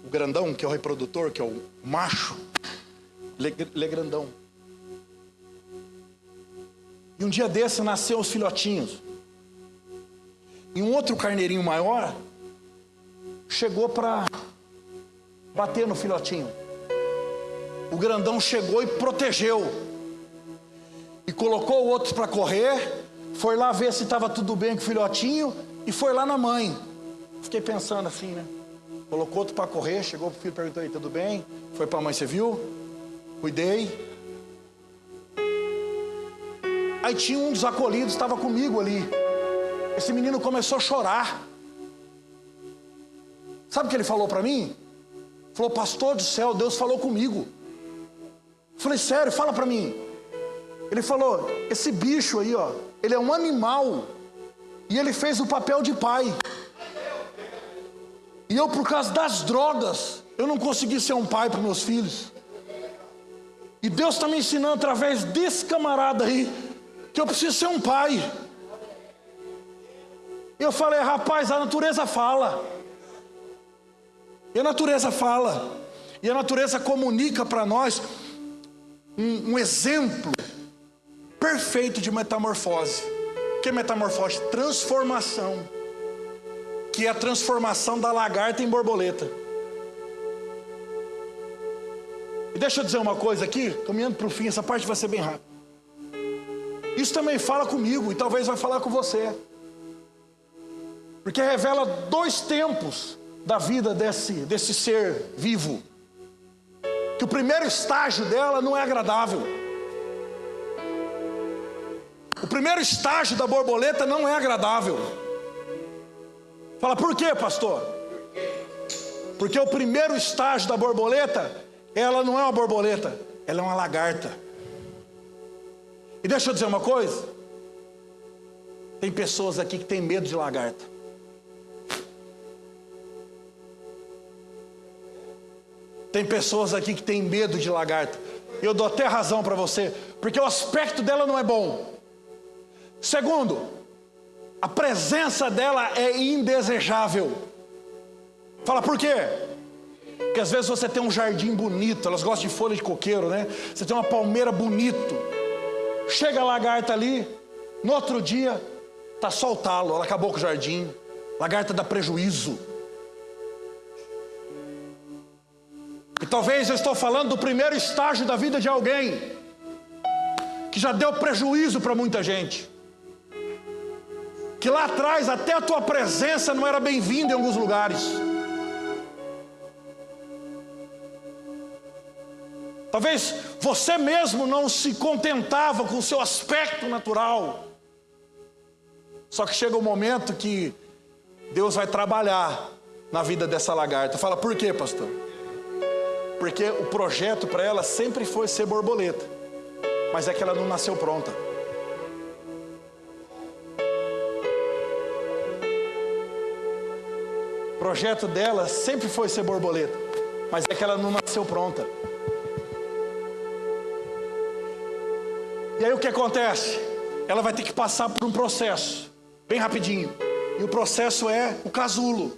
o grandão, que é o reprodutor, que é o macho. Ele é grandão. E um dia desse nasceu os filhotinhos. E um outro carneirinho maior chegou para bater no filhotinho. O grandão chegou e protegeu. E colocou o outro para correr. Foi lá ver se estava tudo bem com o filhotinho. E foi lá na mãe. Fiquei pensando assim, né? Colocou outro para correr. Chegou pro filho e perguntou: aí, tudo bem? Foi para a mãe, você viu? Cuidei. Aí tinha um dos acolhidos, estava comigo ali. Esse menino começou a chorar. Sabe o que ele falou para mim? Falou: pastor do céu, Deus falou comigo. Falei: sério, fala para mim. Ele falou: esse bicho aí, ó, ele é um animal. E ele fez o papel de pai. E eu, por causa das drogas, eu não consegui ser um pai para meus filhos. E Deus está me ensinando através desse camarada aí, que eu preciso ser um pai. Eu falei, rapaz, a natureza fala. E a natureza fala. E a natureza comunica para nós um exemplo perfeito de metamorfose. O que é metamorfose? Transformação. Que é a transformação da lagarta em borboleta. E deixa eu dizer uma coisa aqui, caminhando para o fim, essa parte vai ser bem rápida. Isso também fala comigo e talvez vai falar com você. Porque revela 2 tempos da vida desse ser vivo. Que o primeiro estágio dela não é agradável. O primeiro estágio da borboleta não é agradável. Fala, por quê, pastor? Porque o primeiro estágio da borboleta, ela não é uma borboleta, ela é uma lagarta. E deixa eu dizer uma coisa. Tem pessoas aqui que têm medo de lagarta. Tem pessoas aqui que têm medo de lagarta. Eu dou até razão para você, porque o aspecto dela não é bom. Segundo, a presença dela é indesejável. Fala, por quê? Porque às vezes você tem um jardim bonito, elas gostam de folha de coqueiro, né? Você tem uma palmeira bonito. Chega a lagarta ali, no outro dia, está só o talo, ela acabou com o jardim. Lagarta dá prejuízo. E talvez eu estou falando do primeiro estágio da vida de alguém que já deu prejuízo para muita gente. Que lá atrás até a tua presença não era bem-vinda em alguns lugares. Talvez você mesmo não se contentava com o seu aspecto natural. Só que chega um momento que Deus vai trabalhar na vida dessa lagarta. Fala, por quê, pastor? Porque o projeto para ela sempre foi ser borboleta. Mas é que ela não nasceu pronta. O projeto dela sempre foi ser borboleta. Mas é que ela não nasceu pronta. E aí o que acontece? Ela vai ter que passar por um processo, bem rapidinho. E o processo é o casulo.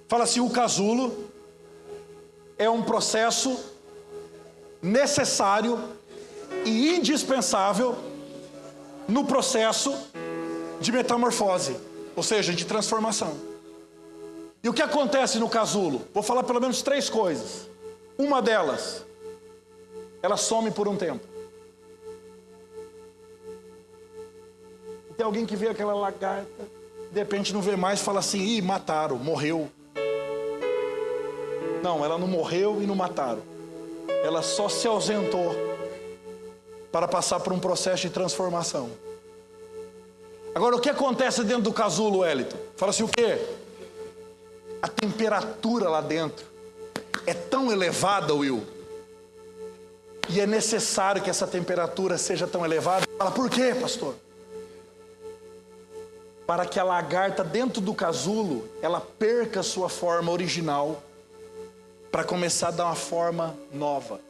Fala assim, o casulo é um processo necessário e indispensável no processo de metamorfose, ou seja, de transformação. E o que acontece no casulo? Vou falar pelo menos 3 coisas. Uma delas, ela some por um tempo. Tem alguém que vê aquela lagarta, de repente não vê mais, fala assim, ih, mataram, morreu. Não, ela não morreu e não mataram. Ela só se ausentou para passar por um processo de transformação. Agora, o que acontece dentro do casulo, Wellington? Fala assim, o quê? A temperatura lá dentro é tão elevada, Will. E é necessário que essa temperatura seja tão elevada. Fala, por quê, pastor? Para que a lagarta dentro do casulo, ela perca a sua forma original, para começar a dar uma forma nova.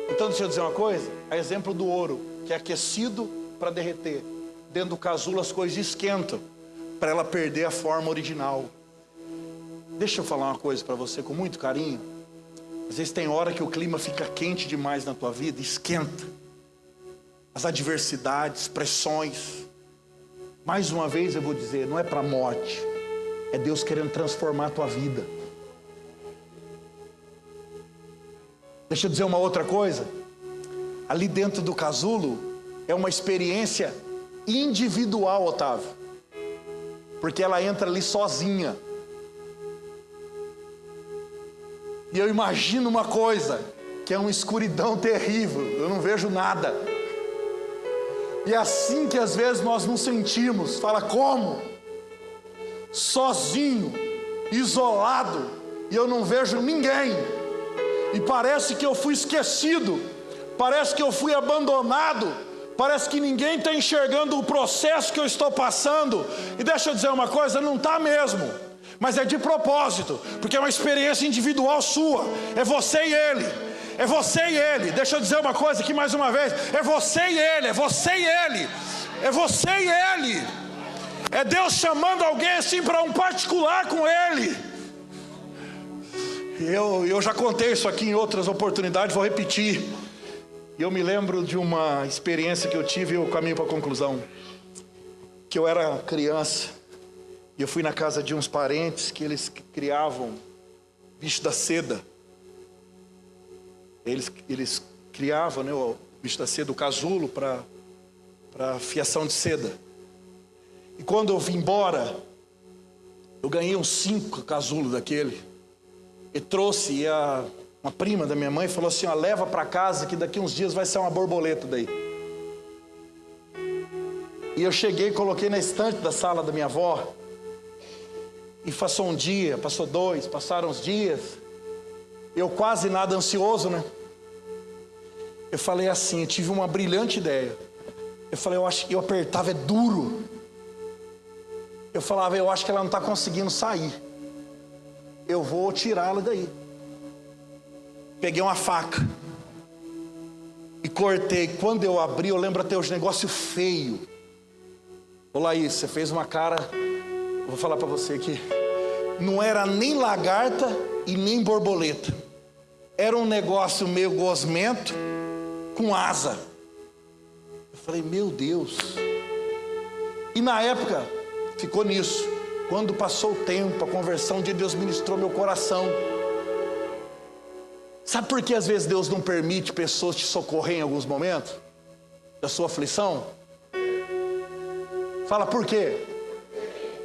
Então deixa eu dizer uma coisa, a exemplo do ouro, que é aquecido para derreter. Dentro do casulo as coisas esquentam, para ela perder a forma original. Deixa eu falar uma coisa para você com muito carinho. Às vezes tem hora que o clima fica quente demais na tua vida, esquenta. As adversidades, pressões. Mais uma vez eu vou dizer, não é para a morte, é Deus querendo transformar a tua vida. Deixa eu dizer uma outra coisa, ali dentro do casulo é uma experiência individual, Otávio, porque ela entra ali sozinha. E eu imagino uma coisa, que é uma escuridão terrível, eu não vejo nada. E é assim que às vezes nós nos sentimos. Fala, como? Sozinho, isolado, e eu não vejo ninguém. E parece que eu fui esquecido, parece que eu fui abandonado, parece que ninguém está enxergando o processo que eu estou passando. E deixa eu dizer uma coisa, não está mesmo, mas é de propósito, porque é uma experiência individual sua, é você e ele. É você e ele. Deixa eu dizer uma coisa aqui mais uma vez. É você e ele, é você e ele. É você e ele. É Deus chamando alguém assim para um particular com ele. Eu já contei isso aqui em outras oportunidades, vou repetir. Eu me lembro de uma experiência que eu tive, eu caminho para a conclusão. Que eu era criança, e eu fui na casa de uns parentes que eles criavam bicho da seda. Eles criavam, né, o bicho da seda, o casulo, para fiação de seda. E quando eu vim embora, eu ganhei uns 5 casulos daquele. E trouxe, e uma prima da minha mãe falou assim, ó, leva para casa que daqui uns dias vai ser uma borboleta daí. E eu cheguei, coloquei na estante da sala da minha avó. E passou um dia, passou 2, passaram uns dias. Eu quase nada ansioso, né? Eu falei assim, eu tive uma brilhante ideia. Eu falei, eu apertava, é duro. Eu falava, eu acho que ela não está conseguindo sair. Eu vou tirá-la daí. Peguei uma faca e cortei. Quando eu abri, eu lembro até os negócios feios. Ô Laís, você fez uma cara, eu vou falar para você aqui. Não era nem lagarta e nem borboleta. Era um negócio meio gosmento com asa. Eu falei, meu Deus. E na época, ficou nisso. Quando passou o tempo, a conversão de Deus ministrou meu coração. Sabe por que às vezes Deus não permite pessoas te socorrer em alguns momentos da sua aflição? Fala por quê?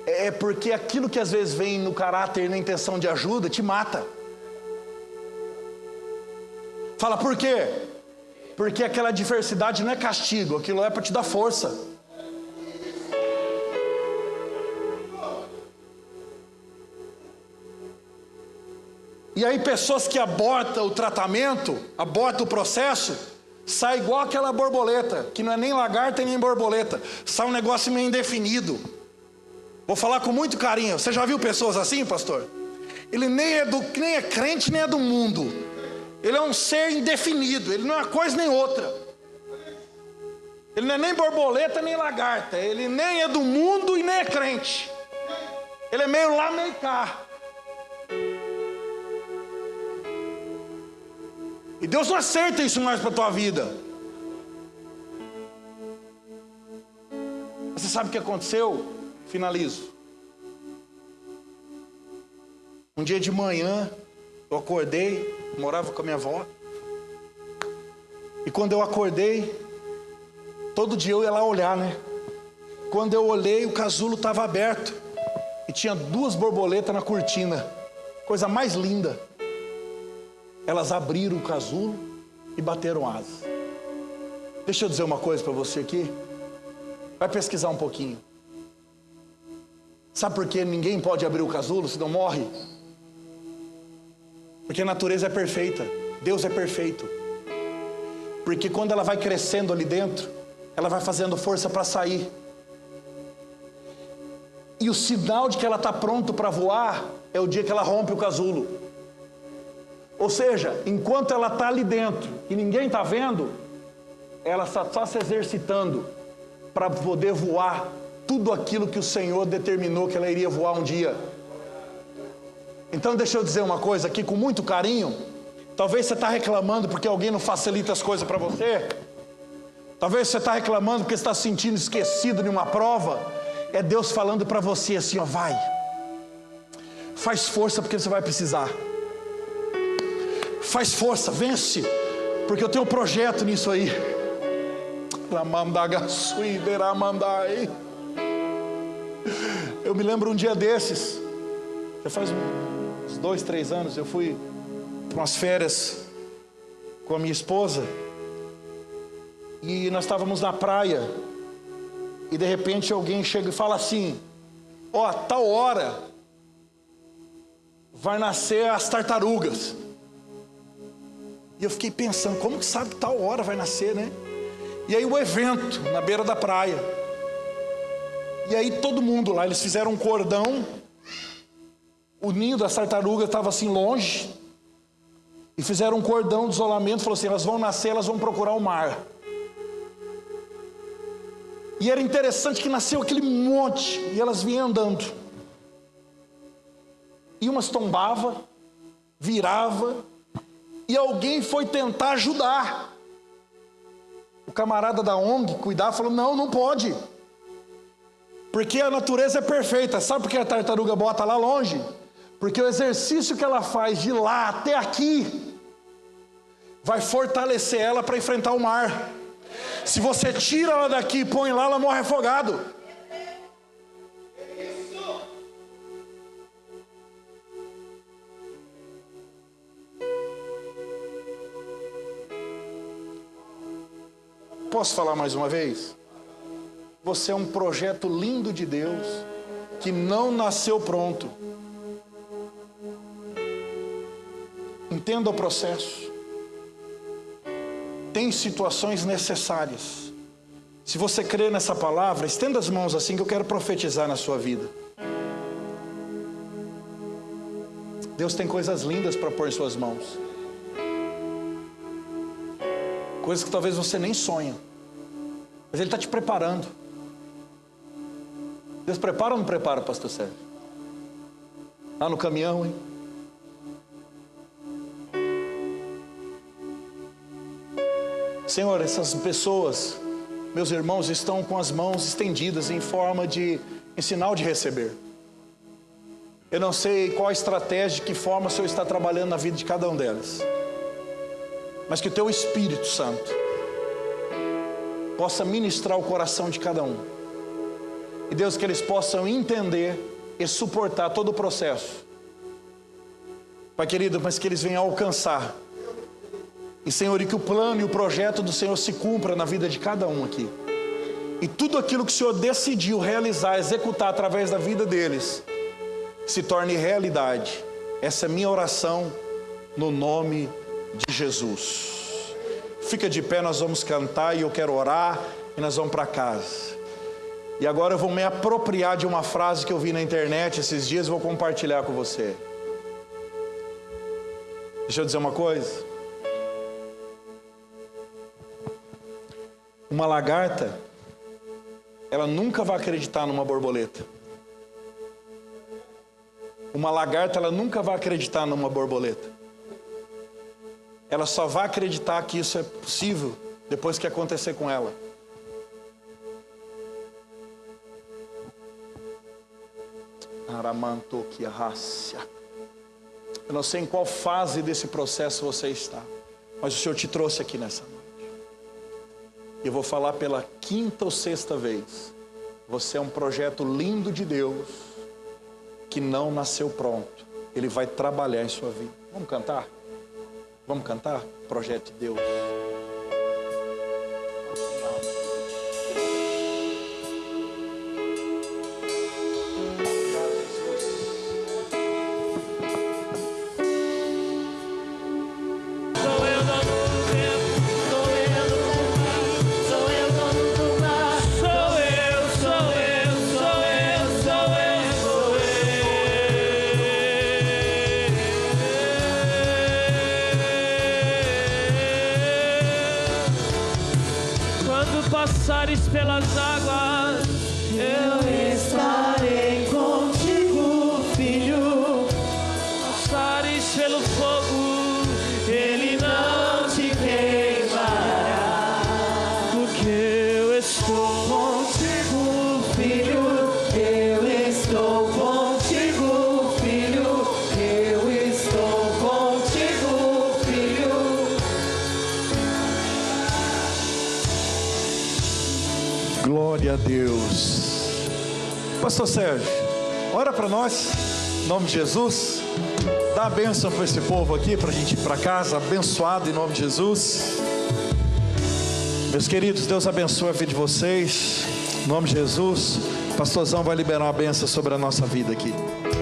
É porque aquilo que às vezes vem no caráter e na intenção de ajuda te mata. Fala por quê? Porque aquela adversidade não é castigo, aquilo é para te dar força. E aí pessoas que abortam o tratamento, abortam o processo, sai igual aquela borboleta, que não é nem lagarta nem borboleta, sai um negócio meio indefinido. Vou falar com muito carinho. Você já viu pessoas assim, pastor? Ele nem é crente nem é do mundo. Ele é um ser indefinido, ele não é uma coisa nem outra. Ele não é nem borboleta nem lagarta, ele nem é do mundo e nem é crente. Ele é meio lá, meio cá. E Deus não acerta isso mais para a tua vida. Você sabe o que aconteceu? Finalizo. Um dia de manhã, eu acordei, morava com a minha avó. E quando eu acordei, todo dia eu ia lá olhar, né? Quando eu olhei, o casulo estava aberto. E tinha 2 borboletas na cortina. Coisa mais linda. Elas abriram o casulo e bateram asas. Deixa eu dizer uma coisa para você aqui. Vai pesquisar um pouquinho. Sabe por que ninguém pode abrir o casulo, senão morre? Porque a natureza é perfeita. Deus é perfeito. Porque quando ela vai crescendo ali dentro, ela vai fazendo força para sair. E o sinal de que ela está pronta para voar é o dia que ela rompe o casulo. Ou seja, enquanto ela está ali dentro e ninguém está vendo, ela está só se exercitando para poder voar tudo aquilo que o Senhor determinou que ela iria voar um dia. Então deixa eu dizer uma coisa aqui com muito carinho. Talvez você está reclamando porque alguém não facilita as coisas para você. Talvez você está reclamando porque você está se sentindo esquecido em uma prova. É Deus falando para você assim, ó, vai. Faz força porque você vai precisar. Faz força, vence, porque eu tenho um projeto nisso aí. Eu me lembro um dia desses, já faz uns 2, 3 anos, eu fui para umas férias com a minha esposa e nós estávamos na praia e de repente alguém chega e fala assim, ó, tal hora vai nascer as tartarugas. E eu fiquei pensando, como que sabe que tal hora vai nascer, né? E aí o evento, na beira da praia. E aí todo mundo lá, eles fizeram um cordão. O ninho das tartarugas estava assim longe. E fizeram um cordão de isolamento, falou assim, elas vão nascer, elas vão procurar o mar. E era interessante que nasceu aquele monte, e elas vinham andando. E umas tombava, virava, e alguém foi tentar ajudar. O camarada da ONG cuidava, falou, não pode. Porque a natureza é perfeita. Sabe por que a tartaruga bota lá longe? Porque o exercício que ela faz de lá até aqui vai fortalecer ela para enfrentar o mar. Se você tira ela daqui e põe lá, ela morre afogado. Posso falar mais uma vez? Você é um projeto lindo de Deus que não nasceu pronto. Entenda o processo. Tem situações necessárias. Se você crê nessa palavra, estenda as mãos assim que eu quero profetizar na sua vida. Deus tem coisas lindas para pôr em suas mãos. Coisas que talvez você nem sonha. Mas Ele está te preparando. Deus prepara ou não prepara, pastor Sérgio? Lá no caminhão, hein? Senhor, essas pessoas, meus irmãos, estão com as mãos estendidas em sinal de receber. Eu não sei qual a estratégia, de que forma o Senhor está trabalhando na vida de cada um delas. Mas que o Teu Espírito Santo possa ministrar o coração de cada um. E Deus, que eles possam entender e suportar todo o processo. Pai querido, mas que eles venham alcançar. E Senhor, e que o plano e o projeto do Senhor se cumpra na vida de cada um aqui. E tudo aquilo que o Senhor decidiu realizar, executar através da vida deles, se torne realidade. Essa é a minha oração no nome de Jesus. Fica de pé, nós vamos cantar e eu quero orar e nós vamos para casa. E agora eu vou me apropriar de uma frase que eu vi na internet esses dias e vou compartilhar com você. Deixa eu dizer uma coisa. Uma lagarta, ela nunca vai acreditar numa borboleta. Uma lagarta, ela nunca vai acreditar numa borboleta. Ela só vai acreditar que isso é possível depois que acontecer com ela. Eu não sei em qual fase desse processo você está, mas o Senhor te trouxe aqui nessa noite. Eu vou falar pela 5ª ou 6ª vez. Você é um projeto lindo de Deus que não nasceu pronto. Ele vai trabalhar em sua vida. Vamos cantar? Vamos cantar? Projeto de Deus. Passares pelas águas, eu estarei contigo, filho. Passares pelo fogo, ele não te queimará, porque eu estou contigo, filho. Eu estou contigo, filho. Eu estou contigo, filho. Glória a Deus. Pastor Sérgio, ora para nós, em nome de Jesus. Dá a bênção para esse povo aqui, para a gente ir para casa, abençoado em nome de Jesus. Meus queridos, Deus abençoe a vida de vocês, em nome de Jesus. Pastorzão vai liberar uma bênção sobre a nossa vida aqui.